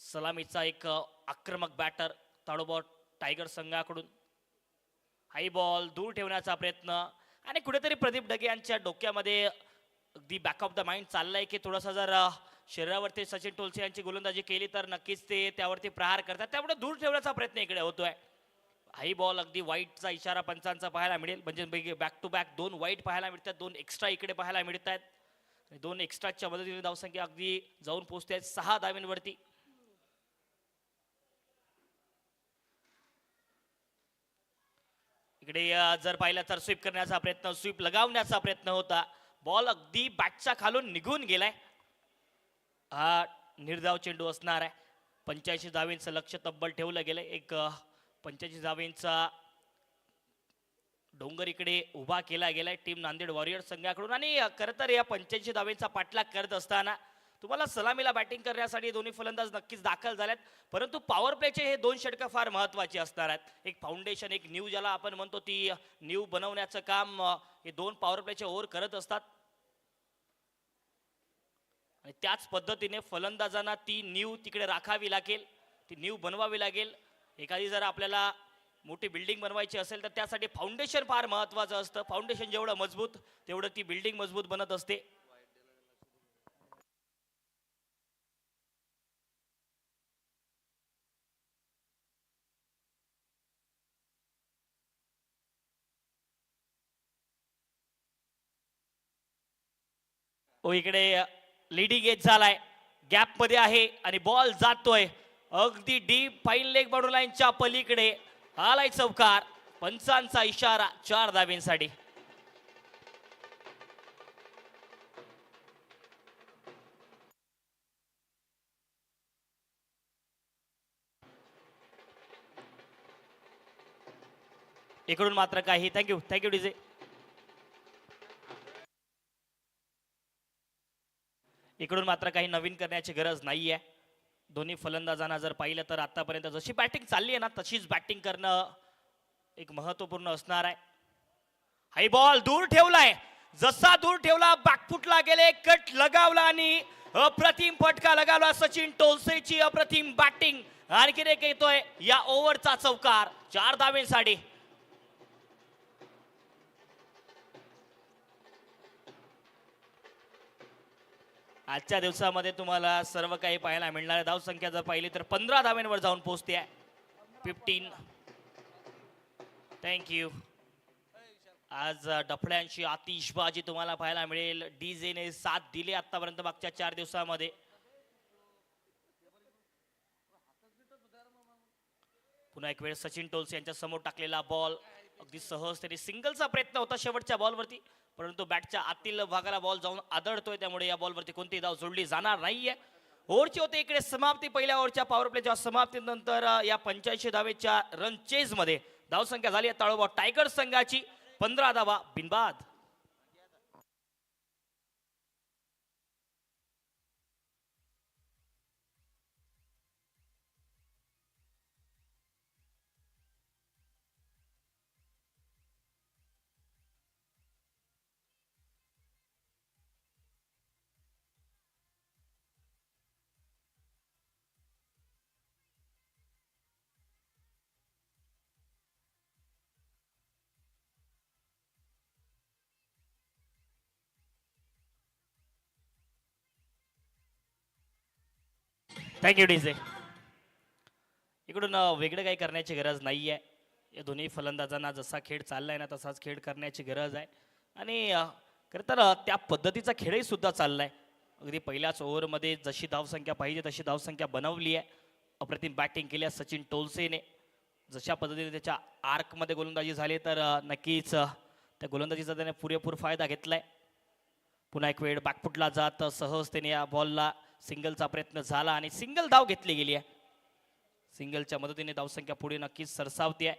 सलामीचा एक आक्रमक बॅटर ताडोबा टायगर संघाकडून. हाय बॉल दूर ठेवण्याचा प्रयत्न आणि कुठेतरी प्रदीप ढगे यांच्या डोक्यामध्ये अगदी बॅक ऑफ द माइंड चाललंय की थोडासा जर शरीरावरती सचिन टोलसे यांची गोलंदाजी केली तर नक्कीच ते त्यावरती प्रहार करतात, त्यामुळे दूर ठेवण्याचा प्रयत्न इकडे होतोय. हाई बॉल अगदी वाईटचा इशारा पंचांचा पाहायला मिळेल, म्हणजे बॅक टू बॅक 2 वाईट पाहायला मिळतात, 2 एक्स्ट्रा इकडे पाहायला मिळत आहेत. 2 एक्स्ट्राच्या मदतीने धावसंख्या अगदी जाऊन पोहोचते आहेत 6 धावांवरती. इकडे जर पाहिलं तर स्वीप करण्याचा प्रयत्न, स्वीप लगावण्याचा प्रयत्न होता, बॉल अगदी बॅटच्या खालून निघून गेलाय. हा निर्धाव चेंडू असणार आहे. 85 धावेंचं लक्ष तब्बल ठेवलं गेलं. एक 85 धावेंचा डोंगर इकडे उभा केला गेलाय टीम नांदेड वॉरियर्स संघाकडून. आणि खरं तर या 85 धावेंचा पाठलाग करत असताना तुम्हाला सलामीला बॅटिंग करण्यासाठी दोन्ही फलंदाज नक्कीच दाखल झाल्यात, परंतु पॉवर प्लेचे हे 2 षटकं फार महत्त्वाची असणार आहेत. एक फाउंडेशन, एक न्यू ज्याला आपण म्हणतो, ती न्यू बनवण्याचं काम हे 2 पॉवर प्लेचे ओव्हर करत असतात. आणि त्याच पद्धतीने फलंदाजांना ती न्यू तिकडे राखावी लागेल, ती न्यू बनवावी लागेल. एखादी जर आपल्याला मोठी बिल्डिंग बनवायची असेल तर त्यासाठी फाउंडेशन फार महत्त्वाचं असतं. फाउंडेशन जेवढं मजबूत तेवढं ती बिल्डिंग मजबूत बनत असते. इकडे लीडिंग एज झालाय, गॅप मध्ये आहे आणि बॉल जातोय अगदी डीप फाईन लेग बाउंड्री लाईनच्या पलीकडे. आलाय चौकार, पंचांचा इशारा 4 धावेंसाठी. इकडून मात्र काही थँक्यू डीजे. इकडून मात्र काही नवीन करण्याची गरज नाहीये. दोन्ही फलंदाजांना जर पाहिलं तर आतापर्यंत जशी बॅटिंग चालली आहे ना तशीच बॅटिंग करणं एक महत्त्वपूर्ण असणार आहे. हाई बॉल दूर ठेवलाय, जसा दूर ठेवला बॅकफुटला गेले, कट लगावला आणि अप्रतिम फटका लगावला. सचिन टोलसेची अप्रतिम बॅटिंग. आणखीन एक येतोय या ओव्हरचा चौकार 4 धावेंसाठी. आजच्या दिवसामध्ये तुम्हाला सर्व काही पाहायला मिळणार आहे. धावसंख्या जर पाहिली तर 15 धाव्यांवर जाऊन पोहोचते आहे. 15. थँक्यू. आज डफड्यांची आतिषबाजी तुम्हाला पाहायला मिळेल. डीजेने साथ दिली आतापर्यंत मागच्या 4 दिवसामध्ये. पुन्हा एक वेळ सचिन टोलसे यांच्या समोर टाकलेला बॉल अगदी सहज तरी सिंगलचा प्रयत्न होता शेवटच्या बॉलवरती, परंतु बॅटच्या आतील भागाला बॉल जाऊन आदळतोय, त्यामुळे या बॉलवरती कोणतीही धाव जोडली जाणार नाहीये. ओव्हरची होते इकडे समाप्ती. पहिल्या ओव्हरच्या पॉवर प्लेच्या समाप्तीनंतर या 85 धावेच्या रन चेज मध्ये धावसंख्या झाली आहे ताडोबा टायगर संघाची 15 धावा बिनबाद. Thank you DJ. इकडून वेगळं काही करण्याची गरज नाही आहे. या दोन्ही फलंदाजांना जसा खेळ चाललाय ना तसाच खेळ करण्याची गरज आहे. आणि खरं तर त्या पद्धतीचा खेळही सुद्धा चाललाय. अगदी पहिल्याच ओव्हरमध्ये जशी धावसंख्या पाहिजे तशी धावसंख्या बनवली आहे. अप्रतिम बॅटिंग केली आहे सचिन टोलसेने. जशा पद्धतीने त्याच्या आर्कमध्ये गोलंदाजी झाली तर नक्कीच त्या गोलंदाजीचा त्याने पुरेपूर फायदा घेतलाय. पुन्हा एक वेळ बॅकफुटला जात सहजतेने या बॉलला सिंगलचा प्रयत्न झाला आणि सिंगल धाव घेतली गेली आहे. सिंगलच्या मदतीने धावसंख्या पुढे नक्कीच सरसावते आहे.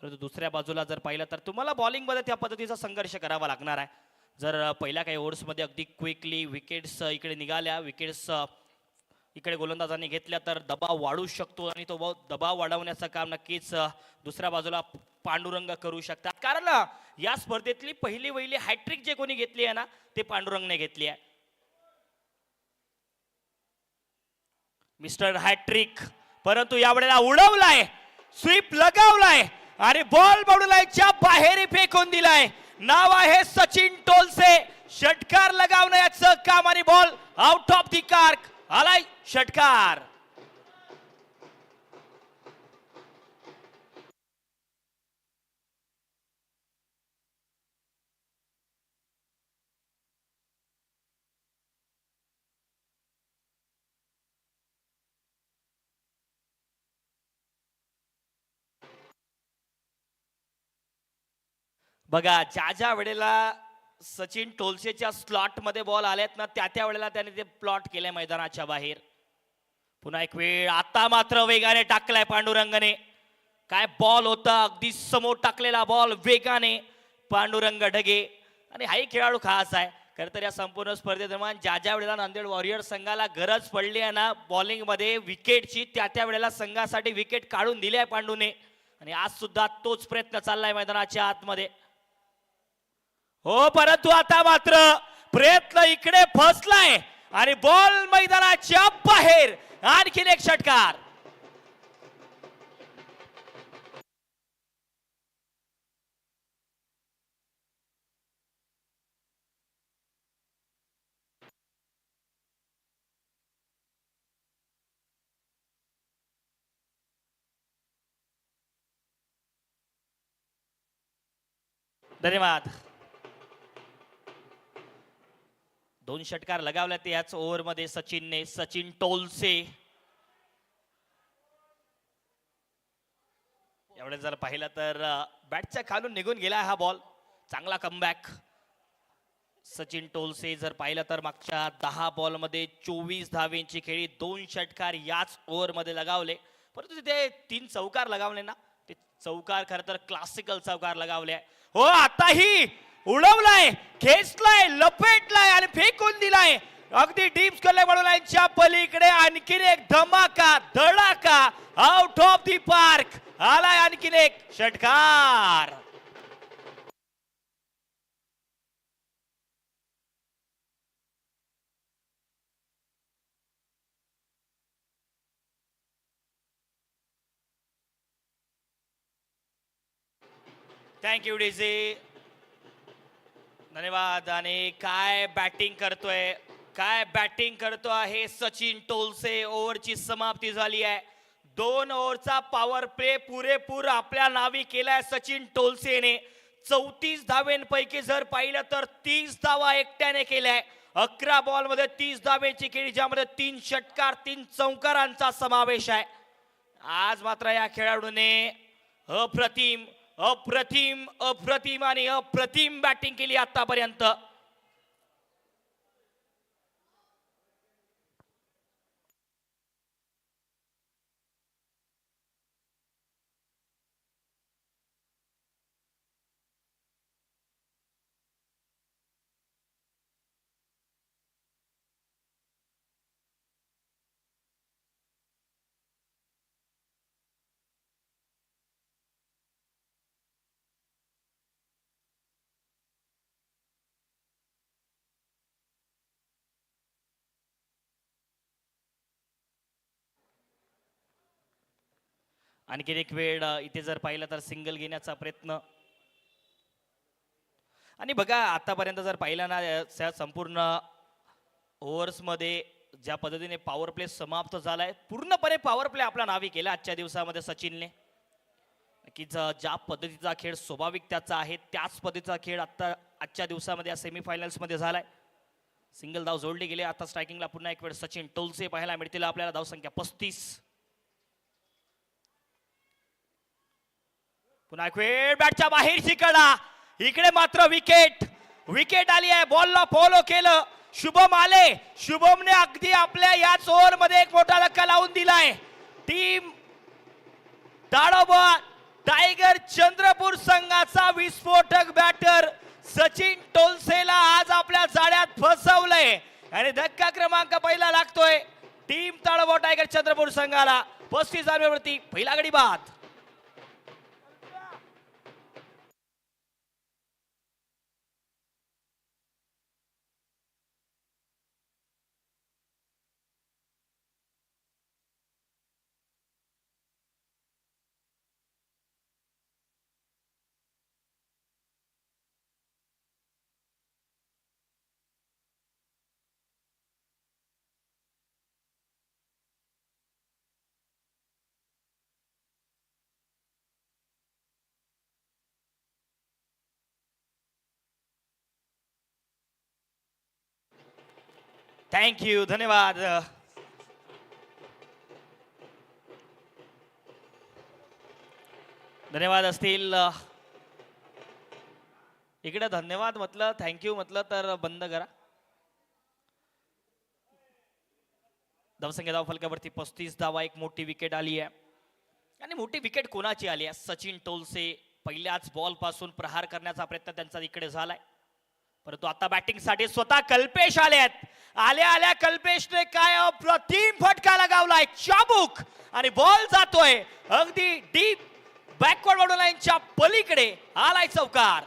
परंतु दुसऱ्या बाजूला जर पाहिलं तर तुम्हाला बॉलिंगमध्ये त्या पद्धतीचा संघर्ष करावा लागणार आहे. जर पहिल्या काही ओव्हर्समध्ये अगदी क्विकली विकेट्स इकडे निघाल्या, विकेट्स इकडे गोलंदाजांनी घेतल्या तर दबाव वाढू शकतो आणि तो दबाव वाढवण्याचं काम नक्कीच दुसऱ्या बाजूला पांडुरंग करू शकतात. कारण या स्पर्धेतली पहिली हॅट्रिक जे कोणी घेतली आहे ना ते पांडुरंगने घेतली आहे. मिस्टर हॅट्रिक, परंतु यावेळेला उडवलाय, स्वीप लगावलाय आणि बॉल बाउंड्रीच्या बाहेर फेकून दिलाय. नाव आहे सचिन टोलसे. षटकार लगावण्याचं काम आणि ball out of the cork. आलाय षटकार. बघा, ज्या वेळेला सचिन टोलसेच्या स्लॉट मध्ये बॉल आलेत ना त्या वेळेला त्याने ते प्लॉट केलंय मैदानाच्या बाहेर. पुन्हा एक वेळ, आता मात्र वेगाने टाकलाय पांडुरंगने. काय बॉल होता, अगदी समोर टाकलेला बॉल वेगाने पांडुरंग ढगे. आणि हाही खेळाडू खास आहे. खरं तर या संपूर्ण स्पर्धेदरम्यान ज्या वेळेला नांदेड वॉरियर्स संघाला गरज पडली आहे ना बॉलिंग मध्ये विकेटची, त्या वेळेला संघासाठी विकेट काढून दिली आहे पांडूने. आणि आज सुद्धा तोच प्रयत्न चाललाय मैदानाच्या आतमध्ये. हो, परंतु आता मात्र प्रयत्न इकडे फसलाय आणि बॉल मैदानाच्या बाहेर. आणखीन एक षटकार. धन्यवाद. 2 षटकार लगावल्यात याच ओव्हर मध्ये सचिनने. सचिन टोलसे एवढे जर पाहिलं तर बॅटच्या खालून निघून गेला हा बॉल. चांगला कमबॅक. सचिन टोलसे जर पाहिलं तर मागच्या 10 बॉल मध्ये 24 धावेंची खेळी, 2 षटकार याच ओव्हर मध्ये लगावले. परंतु तिथे 3 चौकार लगावले ना, ते चौकार खरं तर क्लासिकल चौकार लगावले. हो, आताही उडवलाय, खेचलाय, लपेटलाय आणि फेकून दिलाय अगदी डीप स्क्वेअर बॉललाईनच्या पलीकडे. आणखीन एक धमाका, धडाका आउट ऑफ दी पार्क. आलाय आणखीन एक षटकार. थँक्यू डीजे, धन्यवाद. आणि काय बॅटिंग करतोय, काय बॅटिंग करतो आहे सचिन टोलसे. ओव्हरची समाप्ती झाली आहे. 2 ओव्हरचा पॉवर प्ले पुरेपूर आपल्या नावी केलाय सचिन टोलसेने. 34 धावेंपैकी जर पाहिलं तर 30 धावा एकट्याने केल्याय. 11 बॉल मध्ये 30 धावेची खेळी, ज्यामध्ये 3 षटकार, 3 चौकारांचा समावेश आहे. आज मात्र या खेळाडूने अप्रतिम अप्रतिम अप्रतिम आणि अप्रतिम बॅटिंग केली आतापर्यंत. आणखीन एक वेळ इथे जर पाहिलं तर सिंगल घेण्याचा प्रयत्न. आणि बघा, आतापर्यंत जर पाहिलं ना संपूर्ण ओव्हर्स मध्ये ज्या पद्धतीने पॉवर प्ले समाप्त झालाय, पूर्णपणे पॉवर प्ले आपला नावी केला आजच्या दिवसामध्ये सचिनने. की ज्या पद्धतीचा खेळ स्वाभाविक त्याचा आहे त्याच पद्धतीचा खेळ आता आजच्या दिवसामध्ये या सेमीफायनल्स मध्ये झालाय. सिंगल धाव जोडली गेली. आता स्ट्रायकिंगला पुन्हा एक वेळ सचिन टोलसे पाहायला मिळतील आपल्याला. धावसंख्या 35. पुन्हा एक वेळ बॅटच्या बाहेरची कडा. इकडे मात्र विकेट, विकेट आली आहे. बॉलला फॉलो केलं शुभम आले. शुभमने अगदी आपल्या याच ओव्हर मध्ये एक मोठा धक्का लावून दिलाय. टीम ताडोबा टायगर चंद्रपूर संघाचा विस्फोटक बॅटर सचिन टोलसेला आज आपल्या जाळ्यात फसवलंय आणि धक्का क्रमांक पहिला लागतोय. टीम ताळोबा टायगर चंद्रपूर संघाला 35 धावेवरती पहिला गडी बाद. थँक्यू, धन्यवाद. धन्यवाद असतील. इकडे धन्यवाद म्हटलं, थँक्यू म्हटलं तर बंद करा. धावसंख्या धाव फलकावरती 35 धावा, एक मोठी विकेट आली आहे. आणि मोठी विकेट कोणाची आली आहे? सचिन टोलसे पहिल्याच बॉल पासून प्रहार करण्याचा प्रयत्न त्यांचा इकडे झालाय, परंतु आता बॅटिंग साठी स्वतः कल्पेश आलेत. आल्या आल्या कल्पेशने काय अप्रतिम फटका लगावलाय, चाबूक, आणि बॉल जातोय अगदी डीप बॅकवर्ड बॉर्डर लाईनच्या पलीकडे. आलाय चौकार.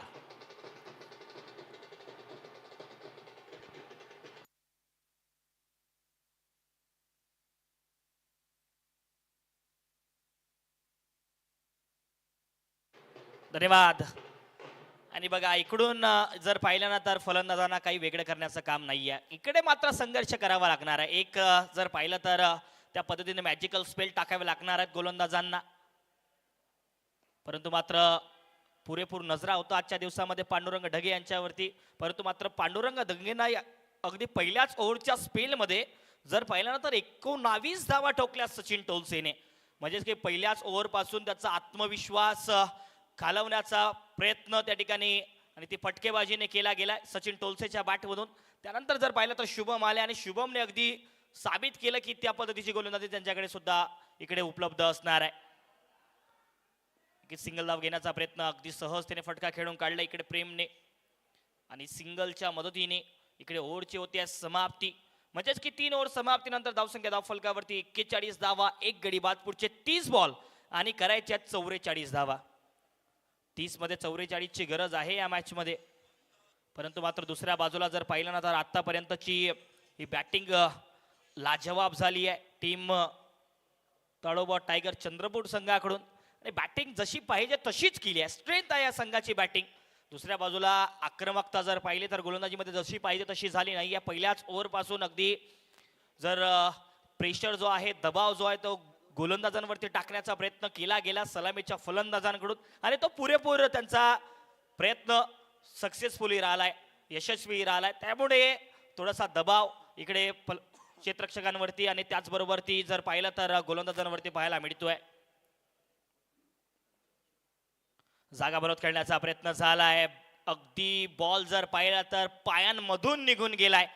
धन्यवाद. आणि बघा इकडून जर पाहिलं ना तर फलंदाजांना काही वेगळं करण्याचं काम नाहीये. इकडे मात्र संघर्ष करावा लागणार आहे. एक जर पाहिलं तर त्या पद्धतीने मॅजिकल स्पेल टाकावे लागणार आहेत गोलंदाजांना, परंतु मात्र पुरेपूर नजरा होतो आजच्या दिवसामध्ये पांडुरंग ढगे यांच्यावरती. परंतु मात्र पांडुरंग ढगेंना अगदी पहिल्याच ओव्हरच्या स्पेलमध्ये जर पाहिलं ना तर 19 धावा ठोकल्या सचिन टोलसेने. म्हणजेच की पहिल्याच ओव्हर पासून त्याचा आत्मविश्वास घालवण्याचा प्रयत्न त्या ठिकाणी आणि ती फटकेबाजीने केला गेला सचिन टोलसेच्या बॅटमधून. त्यानंतर जर पाहिलं तर शुभम आले आणि शुभमने अगदी साबित केलं की त्या पद्धतीची गोलंदाजी त्यांच्याकडे सुद्धा इकडे उपलब्ध असणार आहे. की सिंगल धाव घेण्याचा प्रयत्न अगदी सहजतेने फटका खेळून काढला इकडे प्रेमने, आणि सिंगलच्या मदतीने इकडे ओव्हरची होती समाप्ती. म्हणजेच की 3 ओव्हर समाप्तीनंतर धावसंख्या धाव फलकावरती 41 धावा, एक गडी बाद. पुढचे 30 बॉल आणि करायच्या 44 धावा. 30 मध्ये 44 ची गरज आहे या मॅच मध्ये. परंतु मात्र दुसऱ्या बाजूला जर पाहिलं ना तर आतापर्यंतची ही बॅटिंग लाजवाब झाली आहे टीम ताडोबा टायगर चंद्रपूर संघाकडून. आणि बॅटिंग जशी पाहिजे तशीच केली आहे, स्ट्रेंथ आहे या संघाची बॅटिंग. दुसऱ्या बाजूला आक्रमकता जर पाहिली तर गोलंदाजीमध्ये जशी पाहिजे तशी झाली नाही. या पहिल्याच ओव्हर पासून अगदी जर प्रेशर जो आहे, दबाव जो आहे तो गोलंदाजांवरती टाकण्याचा प्रयत्न केला गेला सलामीच्या फलंदाजांकडून, आणि तो पुरेपूर त्यांचा प्रयत्न सक्सेसफुली राहिलाय, यशस्वी राहिलाय. त्यामुळे थोडासा दबाव इकडे क्षेत्ररक्षकांवरती आणि त्याचबरोबर ती जर पाहिलं तर गोलंदाजांवरती पाहायला मिळतोय. जागा बनवत खेळण्याचा प्रयत्न झालाय. अगदी बॉल जर पाहिला तर पायांमधून निघून गेलाय.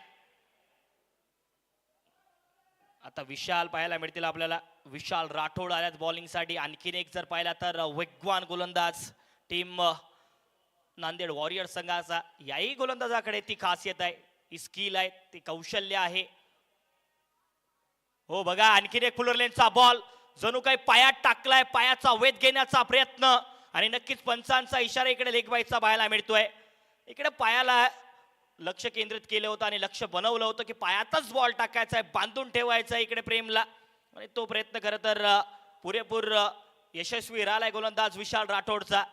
आता विशाल पाहायला मिळतील आपल्याला, विशाल राठोड आल्यात बॉलिंग साठी. आणखीन एक जर पाहिला तर वेगवान गोलंदाज टीम नांदेड वॉरियर संघाचा. याही गोलंदाजाकडे ती खासियत आहे, ती स्किल आहे, ती कौशल्य आहे. हो बघा आणखीन एक फुलर लेनचा बॉल जणू काही पायात टाकलाय, पायाचा वेध घेण्याचा प्रयत्न, आणि नक्कीच पंचांचा इशारा इकडे लेग बाईचा पाहायला मिळतोय. इकडे पायाला लक्ष केंद्रित केलं होतं आणि लक्ष बनवलं होतं की पायातच बॉल टाकायचा आहे, बांधून ठेवायचा आहे इकडे प्रेमला, आणि तो प्रयत्न खरं तर पुरेपूर यशस्वी राहिलाय गोलंदाज विशाल राठोडचा.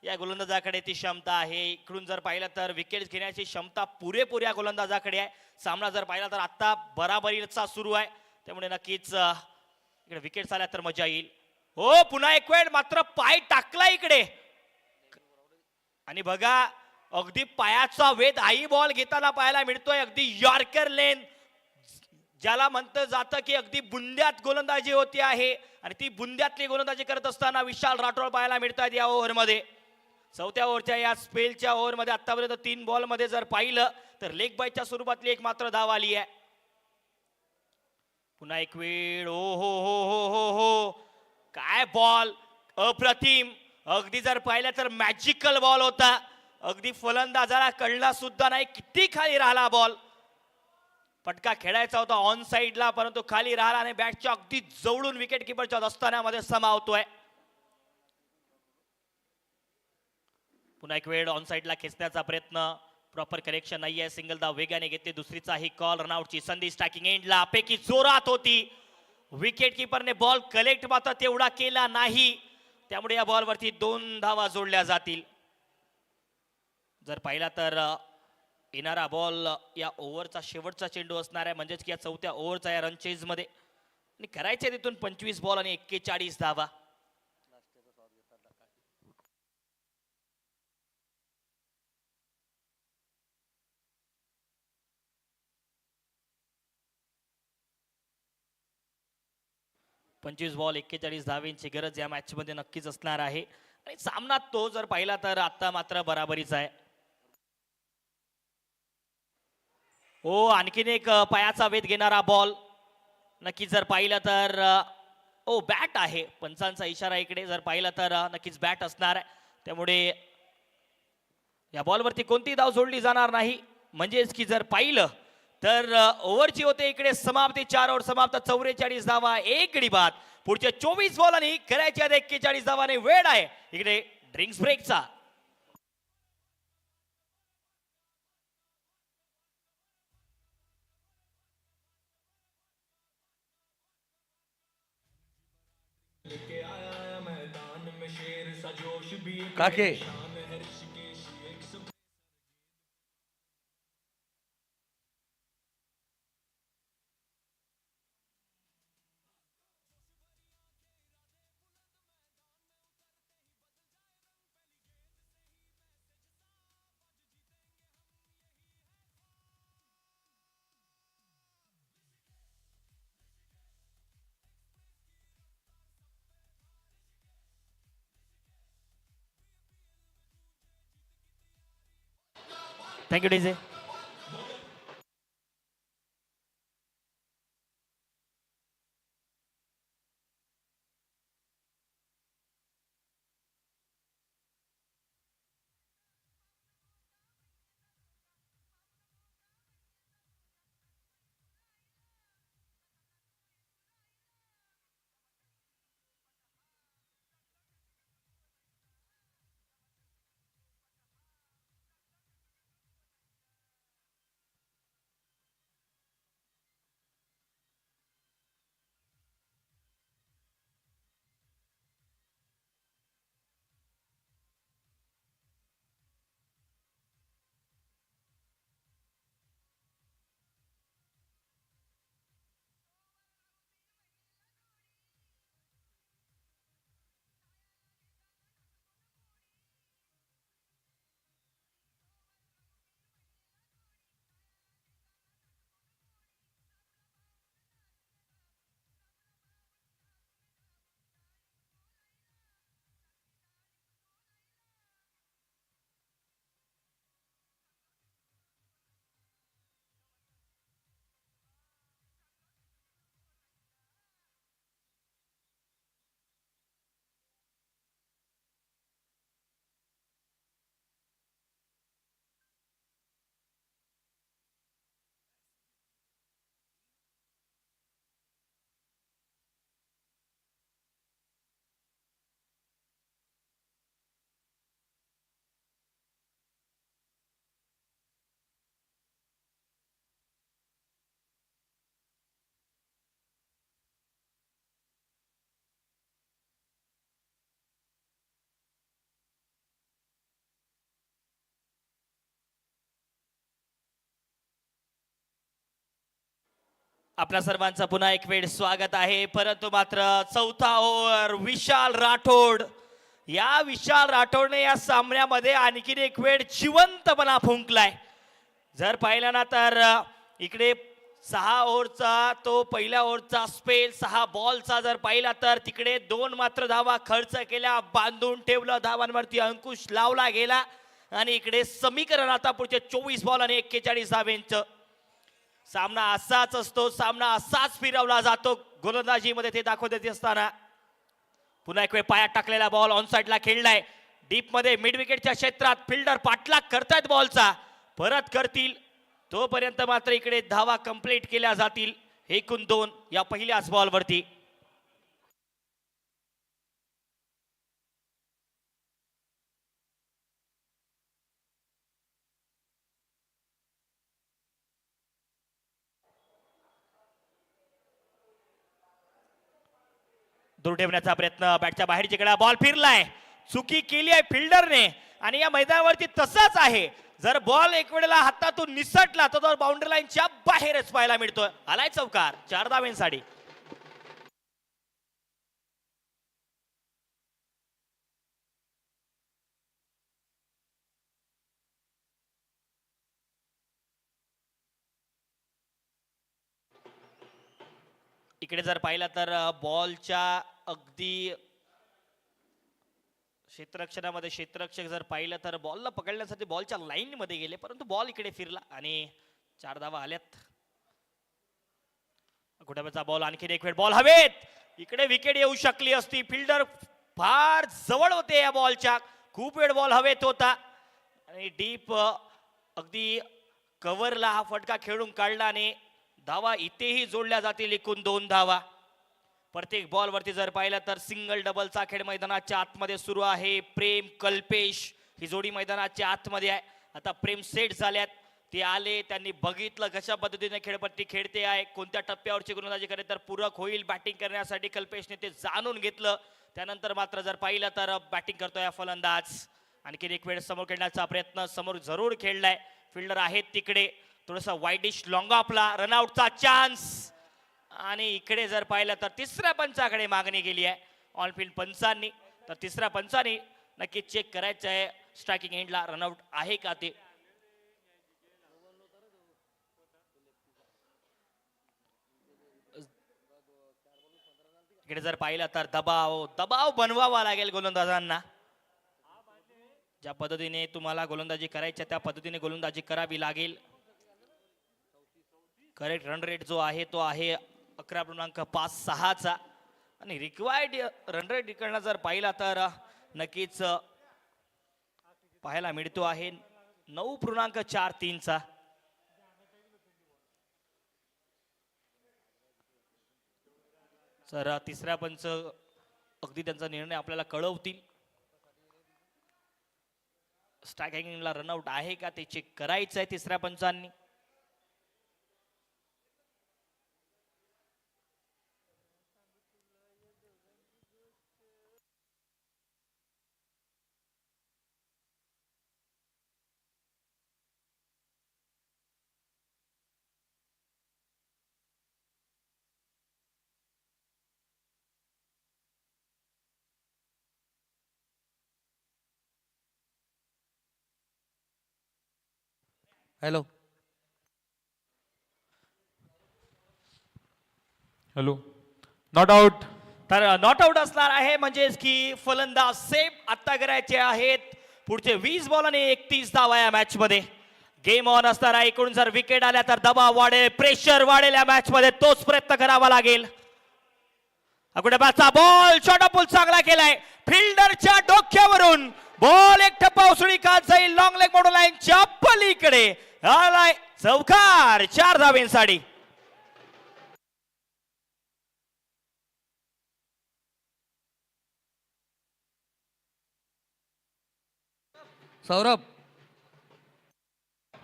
या गोलंदाजाकडे ती क्षमता आहे. इकडून जर पाहिलं तर विकेट घेण्याची क्षमता पुरेपूर या गोलंदाजाकडे आहे. सामना जर पाहिला तर आता बराबरीचा सुरू आहे, त्यामुळे नक्कीच इकडे विकेट आल्या तर मजा येईल. हो पुन्हा एक वेळ मात्र पाय टाकला इकडे, आणि बघा अगदी पायाचा वेध आई बॉल घेताना पाहायला मिळतोय. अगदी यॉर्कर लेन ज्याला म्हणतं जातं की अगदी बुंद्यात गोलंदाजी होती आहे, आणि ती बुंद्यातली गोलंदाजी करत असताना विशाल राठोड पाहायला मिळतात या ओव्हरमध्ये. चौथ्या ओव्हरच्या या स्पेलच्या ओव्हरमध्ये आतापर्यंत 3 बॉल मध्ये जर पाहिलं तर लेग बाईच्या स्वरूपातली एक मात्र धाव आली आहे. पुन्हा एक वेळ. ओ हो हो हो हो हो, काय बॉल अप्रतिम. अगदी जर पाहिलं तर मॅजिकल बॉल होता, अगदी फलंदाजाला कळला सुद्धा नाही किती खाली राहिला बॉल. फटका खेळायचा होता ऑन साइडला, परंतु खाली राहिला आणि बॅटच्या अगदी जवळून विकेट किपरच्या दस्तान्यामध्ये समावतोय. पुन्हा एक वेळ ऑन साइडला खेचण्याचा प्रयत्न, प्रॉपर करेक्शन नाहीये. सिंगल धाव वेगाने घेतली. दुसरीचाही कॉल. रनआउटची संधी स्ट्रायकिंग एंडला पैकी जोरात होती. विकेट किपरने बॉल कलेक्ट मात्र तेवढा केला नाही, त्यामुळे या बॉलवरती 2 धावा जोडल्या जातील. जर पाहिला तर येणारा बॉल या ओव्हरचा शेवटचा चेंडू असणार आहे, म्हणजेच की या 4थ्या ओव्हरचा या रन चेज मध्ये, आणि करायचे तिथून 25 बॉल आणि 41 धावा. पंचवीस बॉल 41 धावेंची गरज या मॅच मध्ये नक्कीच असणार आहे. आणि सामना तो जर पाहिला तर आता मात्र बराबरीच आहे. हो, आणखीन एक पायाचा वेध घेणारा बॉल. नक्कीच जर पाहिलं तर बॅट आहे. पंचांचा इशारा इकडे जर पाहिलं तर नक्कीच बॅट असणार आहे, त्यामुळे या बॉलवरती कोणती धाव जोडली जाणार नाही. म्हणजेच की जर पाहिलं तर ओव्हरची होते इकडे समाप्ती. 4 ओव्हर समाप्त. 44 धावा, 1 गडी बाद. पुढचे 24 बॉल आणि करायच्या 41 धावाने वेळ आहे इकडे ड्रिंक्स ब्रेकचा. काके थँक्यू डीजे. आपल्या सर्वांचं पुन्हा एक वेळ स्वागत आहे. परंतु मात्र 4था ओव्हर विशाल राठोड, या विशाल राठोडने या सामन्यामध्ये आणखीन एक वेळ जिवंतपणा फुंकलाय. जर पाहिलं ना तर इकडे 6 ओव्हरचा तो पहिल्या ओव्हरचा स्पेल, 6 बॉलचा जर पाहिला तर तिकडे 2 मात्र धावा खर्च केल्या, बांधून ठेवलं, धावांवरती अंकुश लावला गेला. आणि इकडे समीकरण आता पुढचे 24 बॉल आणि 41 धावेंचं. सामना असाच असतो, सामना असाच फिरवला जातो गोलंदाजीमध्ये, ते दाखवत येत असताना पुन्हा एक वेळ पायात टाकलेला बॉल ऑन साइडला खेळलाय. डीप मध्ये मिड विकेटच्या क्षेत्रात फिल्डर पाठलाग करतायत बॉलचा, परत करतील तोपर्यंत मात्र इकडे धावा कंप्लीट केल्या जातील. एकूण 2 या पहिल्याच बॉलवरती. दूर ठेवण्याचा प्रयत्न, बॅटच्या बाहेर जिकडे बॉल फिरलाय, चुकी केली आहे फिल्डरने आणि या मैदानावरती तसाच आहे. जर बॉल एक वेळेला हातातून निसटला तर तो बाउंड्री लाईनच्या बाहेरच पाहायला मिळतोय. आलाय चौकार, 4 धावांसाठी. इकडे जर पाहिलं तर बॉलच्या अगदी क्षेत्ररक्षणामध्ये क्षेत्ररक्षक जर पाहिलं तर बॉलला पकडण्यासाठी बॉलच्या लाईन मध्ये गेले, परंतु बॉल इकडे फिरला आणि 4 धावा आल्यात. घोटाळ्याचा बॉल, आणखीन एक वेळ बॉल हवेत. इकडे विकेट येऊ शकली असती. फिल्डर फार जवळ होते या बॉलच्या. खूप वेळ बॉल हवेत होता आणि डीप अगदी कव्हरला हा फटका खेळून काढला आणि धावा इथेही जोडल्या जातील. एकूण 2 धावा. प्रत्येक बॉल वरती जर पाहिलं तर सिंगल डबलचा खेळ मैदानाच्या आतमध्ये सुरू आहे. प्रेम कल्पेश ही जोडी मैदानाच्या आतमध्ये आहे. आता प्रेम सेट झाल्यात, ते आले, त्यांनी बघितलं कशा पद्धतीने खेळपट्टी खेळते आहे, कोणत्या टप्प्यावरची गोलंदाजी करे तर पूरक होईल बॅटिंग करण्यासाठी. कल्पेशने ते जाणून घेतलं. त्यानंतर मात्र जर पाहिलं तर बॅटिंग करतोय फलंदाज. आणखीन एक वेळ समोर खेळण्याचा प्रयत्न, समोर जरूर खेळलाय. फिल्डर आहेत तिकडे, थोडासा वाईडिश लॉंग ऑफला, रनआउटचा चान्स. आणि इकडे जर पाहिलं तर तिसऱ्या पंचाकडे मागणी गेली आहे ऑनफिल्ड पंचांनी. तर तिसऱ्या पंचांनी नक्कीच चेक करायचं आहे स्ट्रायकिंग एंडला रनआउट आहे का ते. इकडे जर पाहिलं तर दबाव बनवावा लागेल गोलंदाजांना. ज्या पद्धतीने तुम्हाला गोलंदाजी करायची त्या पद्धतीने गोलंदाजी करावी लागेल. करेक्ट रन रेट जो आहे तो आहे 11.56चा आणि रिक्वायर्ड रन रेट इकडनं जर पाहिला तर नक्कीच पाहायला मिळतो आहे 9.43चा. तर तिसऱ्या पंच अगदी त्यांचा निर्णय आपल्याला कळवतील. स्ट्रायकिंगला रनआउट आहे का ते चेक करायचं आहे तिसऱ्या पंचांनी. हॅलो. हॅलो. Not out. तर नॉट आउट असणार आहे, म्हणजेच की फलंदाज सेफ आता करायचे आहेत. पुढचे 20 बॉल आणि 31 धावा या मॅच मध्ये. गेम ऑन असणार आहे. इकडून जर विकेट आल्या तर दबाव वाढेल, प्रेशर वाढेल या मॅच मध्ये. तोच प्रयत्न करावा लागेल. अगोदरचा बॉल शॉर्ट ऑफ पुल चांगला केलाय. फिल्डरच्या डोक्यावरून बॉल एक टप्पा उसळी का जाईल लॉंग लेग मोडून लाईनच्या पलीकडे. आलाय चौकार, 4 धावांसाठी. सौरभ.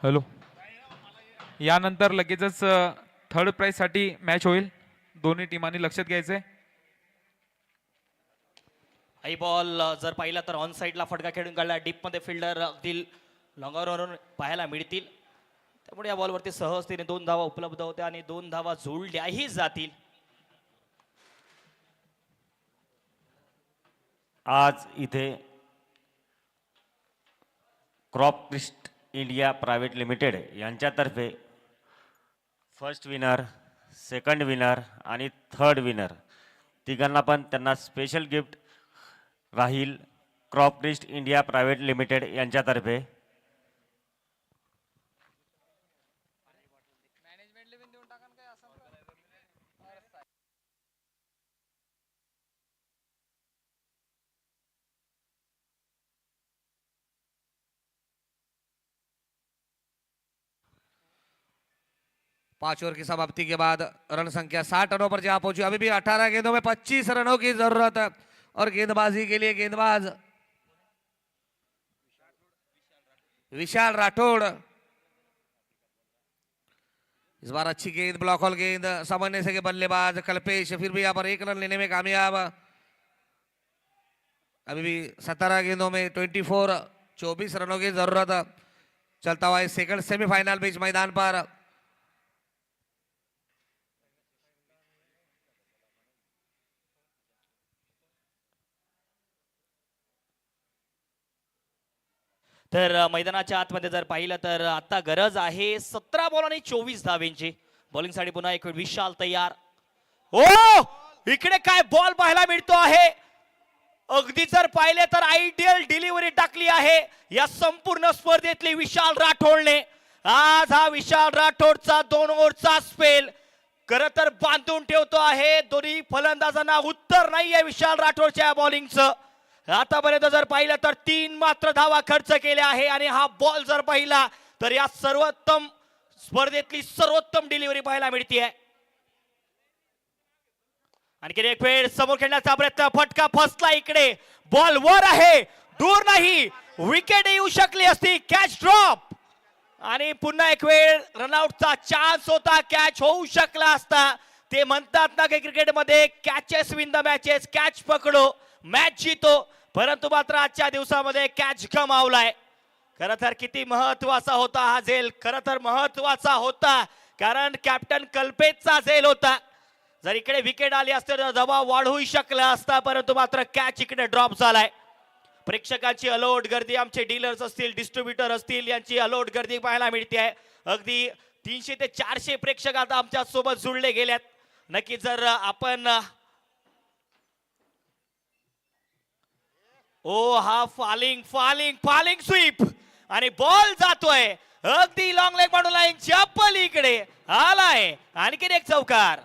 हॅलो. यानंतर लगेचच थर्ड प्राइज साठी मॅच होईल. दोन्ही टीमांनी लक्षात घ्यायचंय. आई बॉल जर पाहिला तर ऑन साइडला फटका खेळून काढला. डीप मध्ये फिल्डर अगदी लॉंगरवरून पाहायला मिळतील. त्यामुळे या बॉलवरती सहजतेने 2 धावा उपलब्ध होत्या आणि 2 धावा जोडल्याही जातील. आज इथे क्रॉपक्रिस्ट इंडिया प्रायव्हेट लिमिटेड यांच्यातर्फे फर्स्ट विनर, सेकंड विनर आणि थर्ड विनर तिघांना पण त्यांना स्पेशल गिफ्ट राहील क्रॉपक्रिस्ट इंडिया प्रायव्हेट लिमिटेड यांच्यातर्फे. 5 ओवर की समाप्ति के बाद रन संख्या 60 रनों पर जहां पहुंची। अभी भी 18 गेंदों में 25 रनों की जरूरत है और गेंदबाजी के लिए गेंदबाज विशाल राठौड़। इस बार अच्छी गेंद, ब्लॉक होल गेंद, सामान्य से के बल्लेबाज कल्पेश फिर भी यहाँ पर 1 रन लेने में कामयाब। अभी भी 17 गेंदों में 24 रनों की जरूरत। चलता हुआ सेकंड सेमीफाइनल बीच मैदान पर तर मैदानाच्या आतमध्ये जर पाहिलं तर आता गरज आहे 17 बॉल आणि 24 धावेंची. बॉलिंगसाठी पुन्हा एक वेळ विशाल तयार. ओ इकडे काय बॉल पाहायला मिळतो आहे. अगदी जर पाहिले तर आयडियल डिलिव्हरी टाकली आहे या संपूर्ण स्पर्धेतली विशाल राठोडने. आज हा विशाल राठोडचा 2 ओव्हरचा स्पेल खरं तर बांधून ठेवतो आहे. दोन्ही फलंदाजांना उत्तर नाहीये विशाल राठोडच्या बॉलिंगचं. आतापर्यंत जर पाहिलं तर 3 मात्र धावा खर्च केल्या आहे आणि हा बॉल जर पाहिला तर या सर्वोत्तम स्पर्धेतली सर्वोत्तम डिलिव्हरी पाहायला मिळते. आणखी एक वेळ समोर खेळण्याचा प्रयत्न, फटका फसला. इकडे बॉल वर आहे, दूर नाही, विकेट येऊ शकली असती. कॅच ड्रॉप आणि पुन्हा एक वेळ रनआउटचा चान्स होता, कॅच होऊ शकला असता. ते म्हणतात ना की क्रिकेटमध्ये catches win the matches, catch पकडो मॅच जितो. परंतु मात्र आजच्या दिवसामध्ये कॅच गमावलाय. खरं तर किती महत्वाचा होता हा झेल, खरं तर महत्वाचा होता कारण कॅप्टन कल्पेशचा झेल होता. जर इकडे विकेट आली असते तर दबाव वाढवू शकला असता, परंतु मात्र कॅच इकडे ड्रॉप झालाय. प्रेक्षकांची अलोट गर्दी, आमचे डीलर्स असतील, डिस्ट्रीब्युटर असतील, यांची अलोट गर्दी पाहायला मिळते आहे. अगदी 300 ते 400 प्रेक्षक आता आमच्या सोबत जुळले गेल्यात. नक्की जर आपण हा फालिंग स्वीप आणि बॉल जातोय अगदी लॉंग लेग मांडून लाईनच्या पलीकडे आलाय. आणखीन एक चौकार.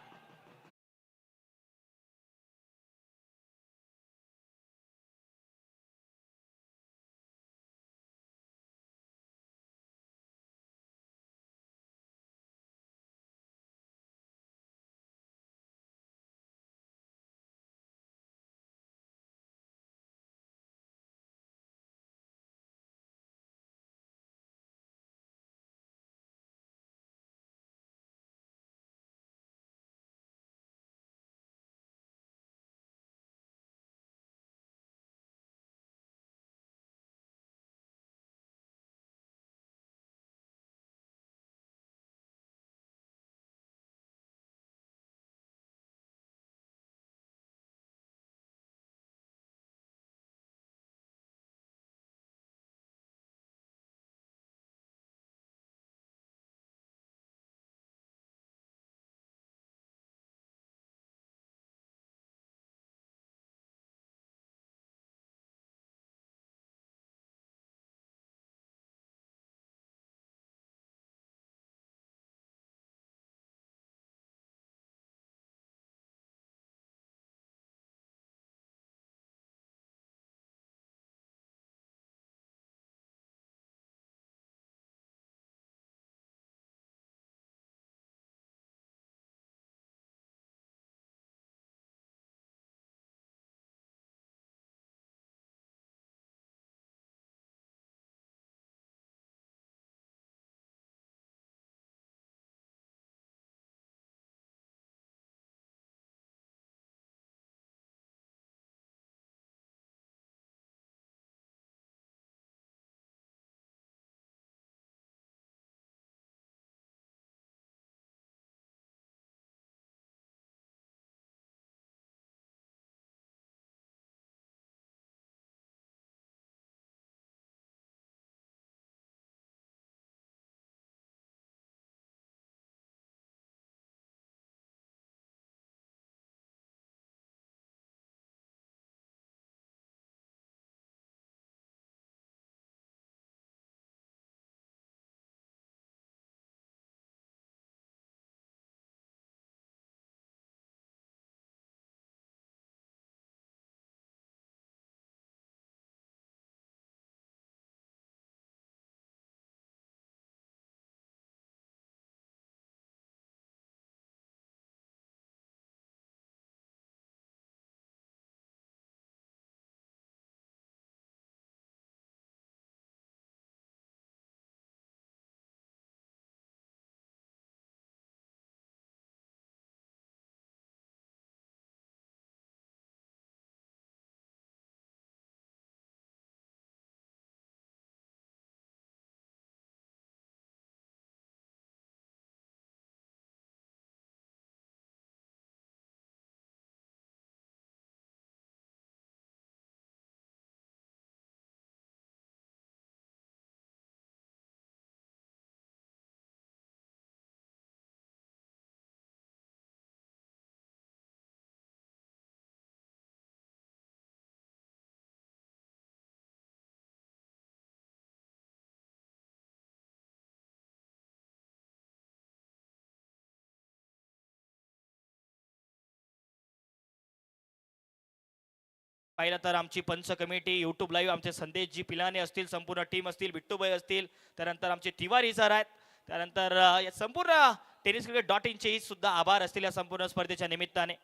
पाहिलं तर आमची पंच कमिटी यूट्यूब लाईव्ह आमचे संदेशजी पिलाने असतील, संपूर्ण टीम असतील, बिट्टूभाई असतील, त्यानंतर आमचे तिवारी सर आहेत, त्यानंतर या संपूर्ण टेनिस क्रिकेट .inचेही सुद्धा आभार असतील या संपूर्ण स्पर्धेच्या निमित्ताने.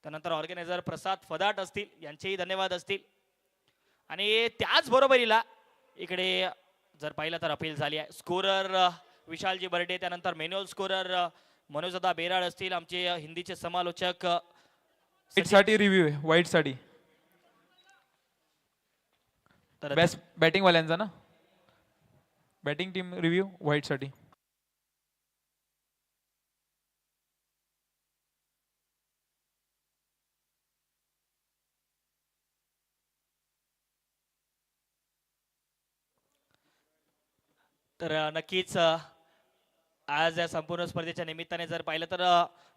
त्यानंतर ऑर्गनायझर प्रसाद फदाट असतील, यांचेही धन्यवाद असतील. आणि त्याच बरोबरीला इकडे जर पाहिलं तर अपील झाली आहे. स्कोरर विशालजी बर्डे, त्यानंतर मॅन्युअल स्कोरर मनोजदा बेराड असतील, आमचे हिंदीचे समालोचक व्हाईट साठी रिव्ह्यू आहे, व्हाईट साठी तर बेस्ट बॅटिंग वाल्यांचा ना, बॅटिंग टीम रिव्ह्यू व्हाईट साठी. तर नक्कीच आज या संपूर्ण स्पर्धेच्या निमित्ताने जर पाहिलं तर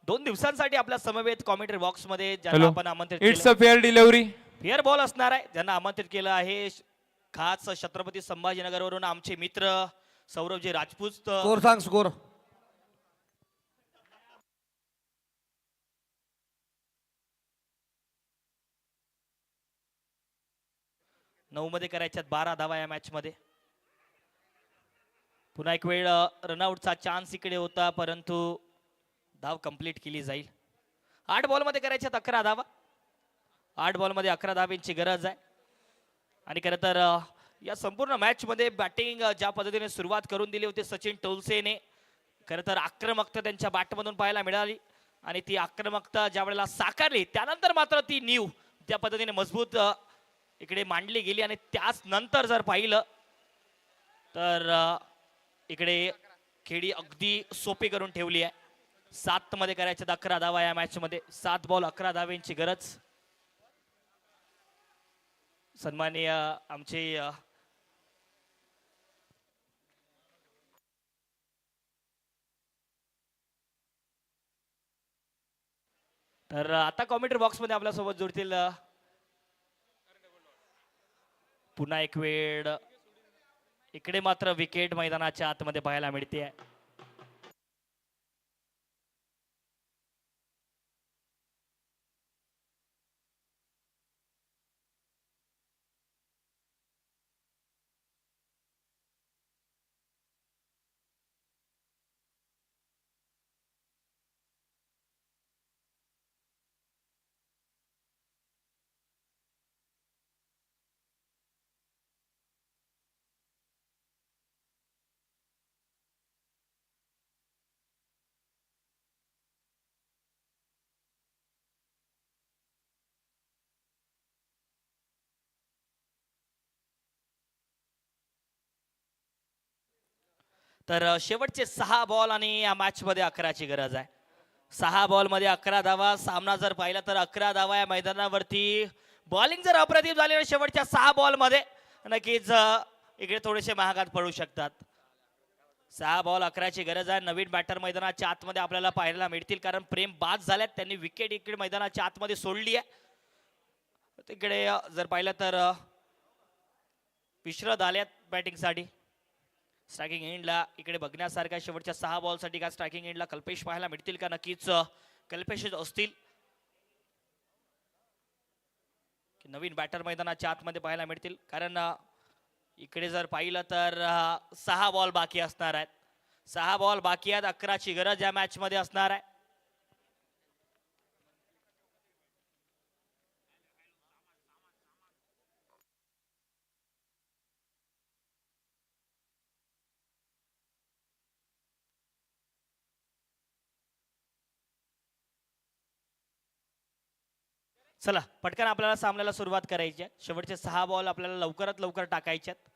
2 दिवसांसाठी आपल्या समवेत कॉमेंट्री बॉक्स मध्ये ज्यांना हॅलो, आपण आमंत्रित it's a fair delivery. Fair ball असणार आहे, ज्यांना आमंत्रित केलं आहे खास छत्रपती संभाजीनगरवरून आमचे मित्र सौरभजी राजपूत. स्कोर सांग, स्कोर. नऊ मध्ये करायच्यात 12 धावा या मॅच मध्ये. पुन्हा एक वेळ रनआउटचा चान्स इकडे होता, परंतु धाव कंप्लीट केली जाईल. 8 बॉलमध्ये करायच्यात 11 धावा. 8 बॉलमध्ये 11 धावांची गरज आहे. आणि खरं तर या संपूर्ण मॅच मध्ये बॅटिंग ज्या पद्धतीने सुरुवात करून दिली होती सचिन टोलसेने, खरं तर आक्रमकता त्यांच्या बॅटमधून पाहायला मिळाली. आणि ती आक्रमकता ज्या वेळेला साकारली त्यानंतर मात्र ती नीव त्या पद्धतीने मजबूत इकडे मांडली गेली. आणि त्याच नंतर जर पाहिलं तर इकडे खेळी अगदी सोपी करून ठेवली आहे. 7 मध्ये करायच्या 11 धावा या मॅच मध्ये. 7 बॉल 11 धावांची गरज. सन्माननीय आमचे तर आता कॉमेंट्री बॉक्स मध्ये आपल्या सोबत जोडतील पुन्हा एक वेळ. इकडे मात्र विकेट मैदानाच्या आतमध्ये पाहायला मिळते. तर शेवटचे 6 बॉल आणि या मॅच मध्ये 11ची गरज आहे. 6 बॉल मध्ये 11 धावा. सामना जर पाहिला तर 11 धावा या मैदानावरती. बॉलिंग जर अप्रतिम झाली तर शेवटच्या 6 बॉल मध्ये नक्कीच इकडे थोडेसे महागात पडू शकतात. 6 बॉल 11ची गरज आहे. नवीन बॅटर मैदानाच्या आतमध्ये आपल्याला पाहायला मिळतील, कारण प्रेम बाद झाल्यात, त्यांनी विकेट इकडे मैदानाच्या आतमध्ये सोडली आहे. तिकडे जर पाहिलं तर विश्रद आल्यात बॅटिंगसाठी. स्ट्रायकिंग एंडला इकडे बघण्यासारख्या शेवटच्या 6 बॉलसाठी का स्ट्रायकिंग एंडला कल्पेश पाहायला मिळतील का? नक्कीच कल्पेशच असतील. नवीन बॅटर मैदानाच्या आतमध्ये पाहायला मिळतील, कारण इकडे जर पाहिलं तर 6 बॉल बाकी असणार आहेत. 6 बॉल बाकी आहेत. 11ची गरज या मॅच मध्ये असणार आहे. चला पटकन आपल्याला सामन्याला सुरुवात करायची आहे. शेवटचे 6 बॉल आपल्याला लवकरात लवकर टाकायचे आहेत.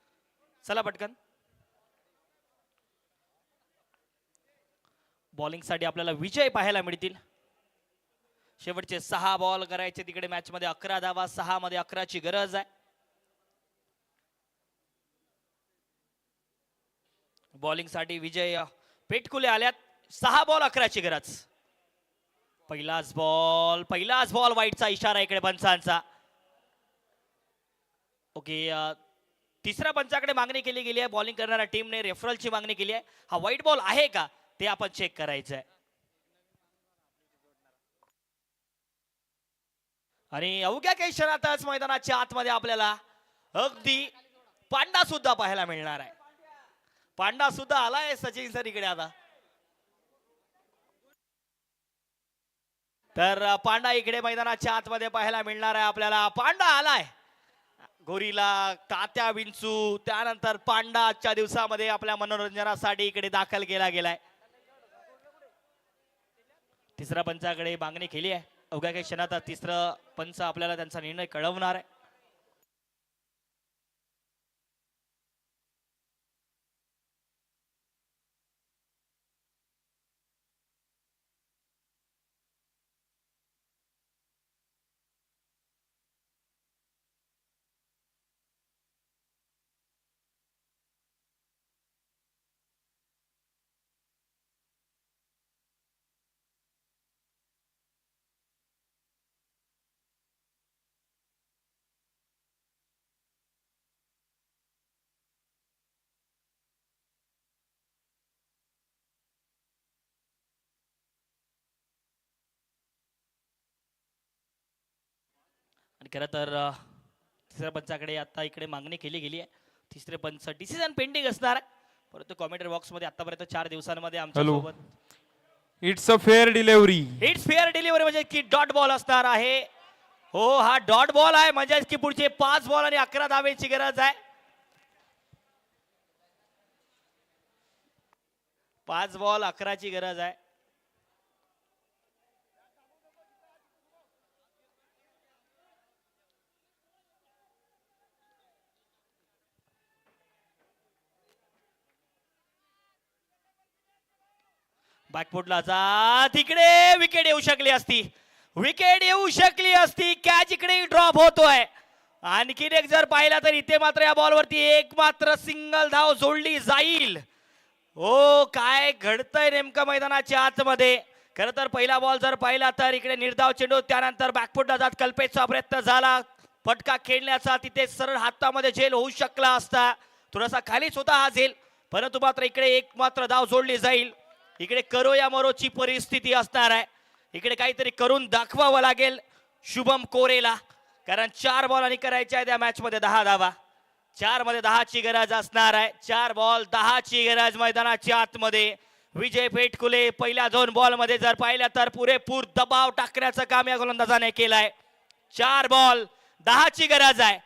चला पटकन. बॉलिंग साठी आपल्याला विजय पाहायला मिळतील. शेवटचे 6 बॉल करायचे तिकडे मॅच मध्ये. 11 धावा. 6 मध्ये 11ची गरज आहे. बॉलिंग साठी विजय पेटकुले आल्यात. 6 बॉल 11ची गरज. पहिलाच बॉल वाईटचा इशारा इकडे पंचांचा. ओके, तिसऱ्या पंचाकडे मागणी केली गेली आहे. बॉलिंग करणाऱ्या टीमने रेफरलची मागणी केली आहे. हा व्हाईट बॉल आहे का ते आपण चेक करायचं आहे. आणि अवघ्या काही क्षणातच मैदानाच्या आतमध्ये आपल्याला अगदी पांडा सुद्धा पाहायला मिळणार आहे. पांडा सुद्धा आलाय सचिन सर इकडे आता. तर पांडा इकडे मैदानाच्या आतमध्ये पाहायला मिळणार आहे आपल्याला. पांडा आलाय. गोरीला, तात्या विंचू, त्यानंतर पांडा आजच्या दिवसामध्ये आपल्या मनोरंजनासाठी इकडे दाखल केला गेलाय. तिसऱ्या पंचाकडे मागणी केली आहे. अवघ्या काही क्षणात तिसरं पंच आपल्याला त्यांचा निर्णय कळवणार आहे. आणि खरं तर तिसऱ्या पंचाकडे आता इकडे मागणी केली गेली आहे. तिसरे पंच डिसिजन पेंडिंग असणार आहे. परंतु कॉमेंटरी बॉक्स मध्ये आतापर्यंत 4 दिवसांमध्ये आमच्या Hello. सोबत it's a fair delivery. It's fair delivery म्हणजे की डॉट बॉल असणार आहे. हो, हा डॉट बॉल आहे म्हणजे की पुढचे 5 बॉल आणि 11 धावेची गरज आहे. 5 बॉल 11ची गरज आहे. बॅकफुटला जा, तिकडे विकेट येऊ शकली असती. विकेट येऊ शकली असती. कॅच इकडे ड्रॉप होतोय. आणखीन एक जर पाहिला तर इथे मात्र या बॉलवरती एक मात्र सिंगल धाव जोडली जाईल. हो, काय घडतंय नेमकं मैदानाच्या आतमध्ये. खरं तर पहिला बॉल जर पाहिला तर इकडे निर्धाव चेंडू, त्यानंतर बॅकफुटला जात कल्पेशचा प्रयत्न झाला फटका खेळण्याचा. तिथे सरळ हातामध्ये झेल होऊ शकला असता. थोडासा खालीच होता हा झेल, परंतु मात्र इकडे एक मात्र धाव जोडली जाईल. इकडे करो या मरोची परिस्थिती असणार आहे. इकडे काहीतरी करून दाखवावं लागेल शुभम कोरेला, कारण 4 बॉल आणि करायच्या आहेत या मॅच मध्ये 10 धावा. 4 मध्ये 10ची गरज असणार आहे. 4 बॉल 10ची गरज मैदानाच्या आतमध्ये. विजय पेटकुले पहिल्या 2 बॉल मध्ये जर पाहिलं तर पुरेपूर दबाव टाकण्याचं काम या गोलंदाजाने केलंय. 4 बॉल 10ची गरज आहे.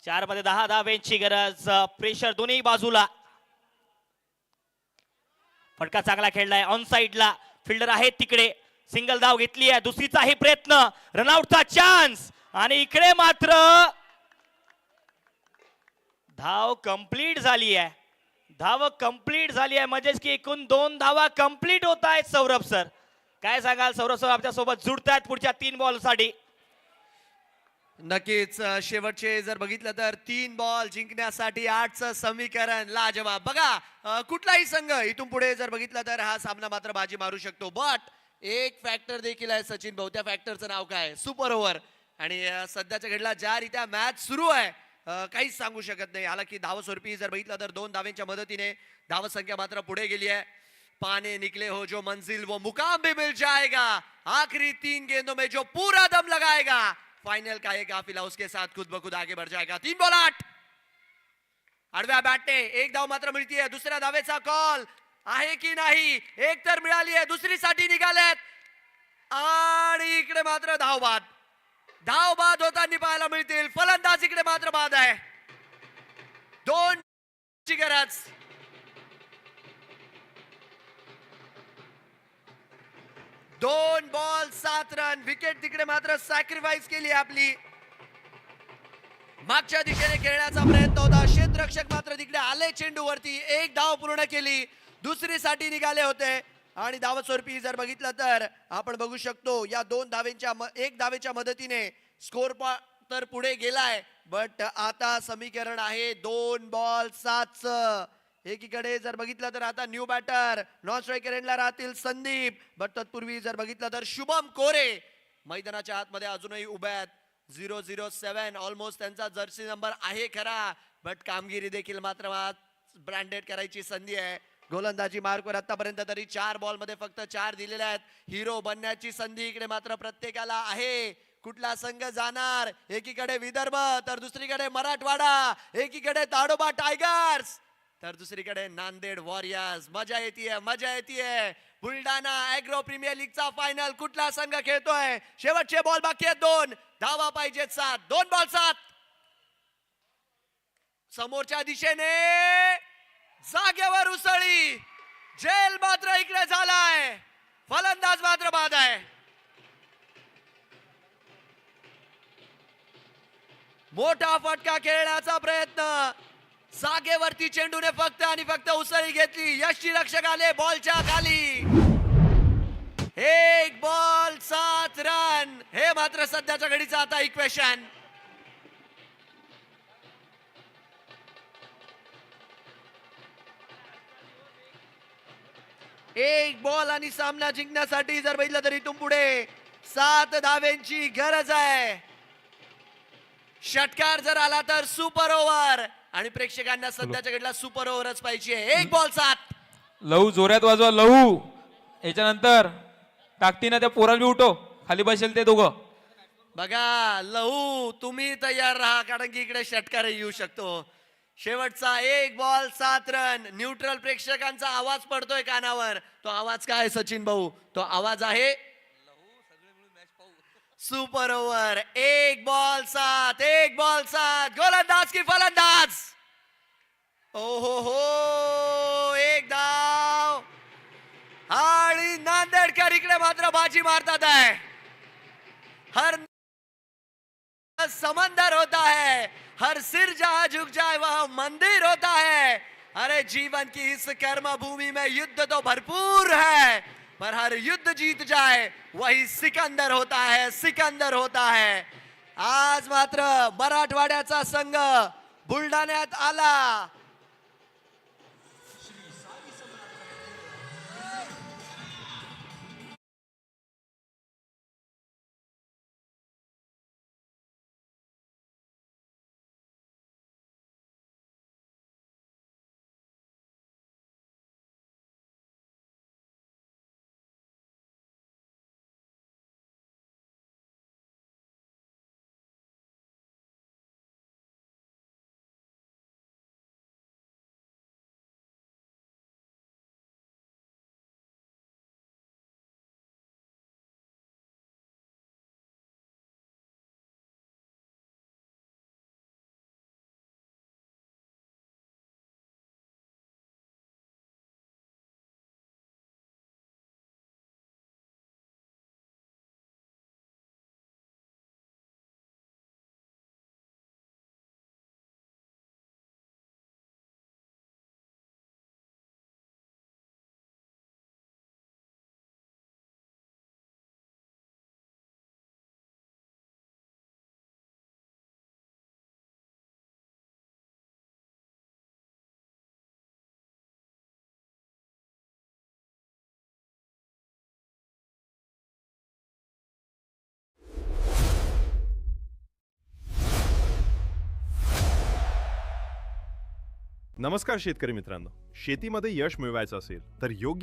4 मध्ये 10 धावेची गरज. प्रेशर दोन्ही बाजूला. फटका चांगला खेळलाय ऑन साइडला. फिल्डर आहेत तिकडे. सिंगल धाव घेतली आहे. दुसरीचाही प्रयत्न. रनआउटचा चान्स आणि इकडे मात्र धाव कंप्लीट झाली आहे. धाव कंप्लीट झाली आहे म्हणजेच की एकूण 2 धावा कंप्लीट होत आहेत. सौरभ सर काय सांगाल? सौरभ सर आपल्या सोबत जुडतायत पुढच्या 3 बॉल साठी. नक्कीच शेवटचे जर बघितलं तर 3 बॉल जिंकण्यासाठी 8चं समीकरण लाजवाब. बघा कुठलाही संघ इथून पुढे जर बघितलं तर हा सामना मात्र बाजी मारू शकतो. बट एक फॅक्टर देखील आहे सचिन भाऊ. त्या फॅक्टरचं नाव काय? Super over. आणि सध्याच्या घडला ज्या रीत्या मॅच सुरू आहे काहीच सांगू शकत नाही. हालांकि धावस्वरूपी जर बघितलं तर 2 धावेंच्या मदतीने धावसंख्या मात्र पुढे गेली आहे. पाने निकले हो जो मंजिल वो मुकाम भी मिल जाएगा. आखिरी 3 गेंदों में जो पूरा दम लगाएगा फाइनल का एक काफिला उसके साथ खुद ब खुद आगे बढ़ जाएगा. 3 बॉल 8. आडव्या बॅटने 1 धाव मात्र मिळतीये. दुसऱ्या धावेचा कॉल आहे की नाही? एक तर मिळाली आहे. दुसरीसाठी निघालेत आणि इकडे मात्र धाव बाद होताना पाहायला मिळतील. फलंदाज इकडे मात्र बाद आहे. 2 ची गरज. 2 बॉल 7 रन. विकेट तिकडे मात्र सॅक्रिफाईस केली आपली. मागच्या दिशेने खेळण्याचा प्रयत्न होता. क्षेत्ररक्षक मात्र तिकडे आले चेंडूवरती. 1 धाव पूर्ण केली. दुसरीसाठी निघाले होते आणि धावस्वरूपी जर बघितलं तर आपण बघू शकतो या 2 धावेंच्या 1 धावेच्या मदतीने स्कोर तर पुढे गेलाय. बट आता समीकरण आहे 2 बॉल 7चं. एकीकडे जर बघितलं तर आता न्यू बॅटर नॉन स्ट्रायकर एंडला राहतील संदीप. बट तत्पूर्वी जर बघितलं तर शुभम कोरे मैदानाच्या आतमध्ये अजूनही उभे आहेत. 007 ऑलमोस्ट त्यांचा जर्सी नंबर आहे खरा, बट कामगिरी देखील मात्र ब्रँडेड करायची संधी आहे. गोलंदाजी मार्कवर आतापर्यंत तरी 4 बॉल मध्ये फक्त 4 दिलेले आहेत. हिरो बनण्याची संधी इकडे मात्र प्रत्येकाला आहे. कुठला संघ जाणार? एकीकडे विदर्भ तर दुसरीकडे मराठवाडा, एकीकडे ताडोबा टायगर्स तर दुसरीकडे नांदेड वॉरियर्स. मजा येतीये, मजा येतीये. बुलढाणा ऍग्रो प्रीमियर लीगचा फायनल. कुठला संघ खेळतोय? शेवटचे बॉल बाकी आहेत 2. धावा पाहिजेत 7. 2 बॉल 7. समोरच्या दिशेने जागेवर उसळी. जेल मात्र इकडे झालाय. फलंदाज मात्र बाद आहे. मोठा फटका खेळण्याचा प्रयत्न. जागेवरती चेंडूने फक्त आणि फक्त उसळी घेतली. यष्टीरक्षक आले बॉलच्या खाली. 1 बॉल 7 रन. हे मात्र सध्याच्या घडीचं आता इक्वेशन. एक बॉल आणि सामना जिंकण्यासाठी जर बघितलं तर इथून पुढे 7 धावेंची गरज आहे. षटकार जर आला तर सुपर ओव्हर आणि प्रेक्षकांना सध्याच्या घडीला सुपर ओव्हरच पाहिजे. 1 बॉल 7. लहू जोरात वाजवा लहू. याच्यानंतर ताकदीनं त्या पोराला बी उठव, खाली बसेल ते दोघं. बघा लहू तुम्ही तयार राहा कारण की इकडे षटकार येऊ शकतो. शेवटचा 1 बॉल 7 रन. न्यूट्रल प्रेक्षकांचा आवाज पडतोय कानावर. तो आवाज काय सचिन भाऊ? तो आवाज आहे सुपर ओव्हर. 1 बॉल 7. 1 बॉल 7. गोलंदाज की फलंदाज? ओहो हो, 1 धाव आणि नांदेडकर इकडे मात्र बाजी मारतात आहे. हर समंदर होता है, हर सिर जहां झुक जाए वह मंदिर होता है. अरे जीवन की इस कर्म भूमि में युद्ध तो भरपूर है, पर हर युद्ध जीत जाए वही सिकंदर होता है, सिकंदर होता है. आज मात्र मराठवाड्याचा संघ बुलढाण्यात आला. नमस्कार शेतकरी मित्रांनो. शेतीमध्ये यश मिळवायचं असेल तर योग्य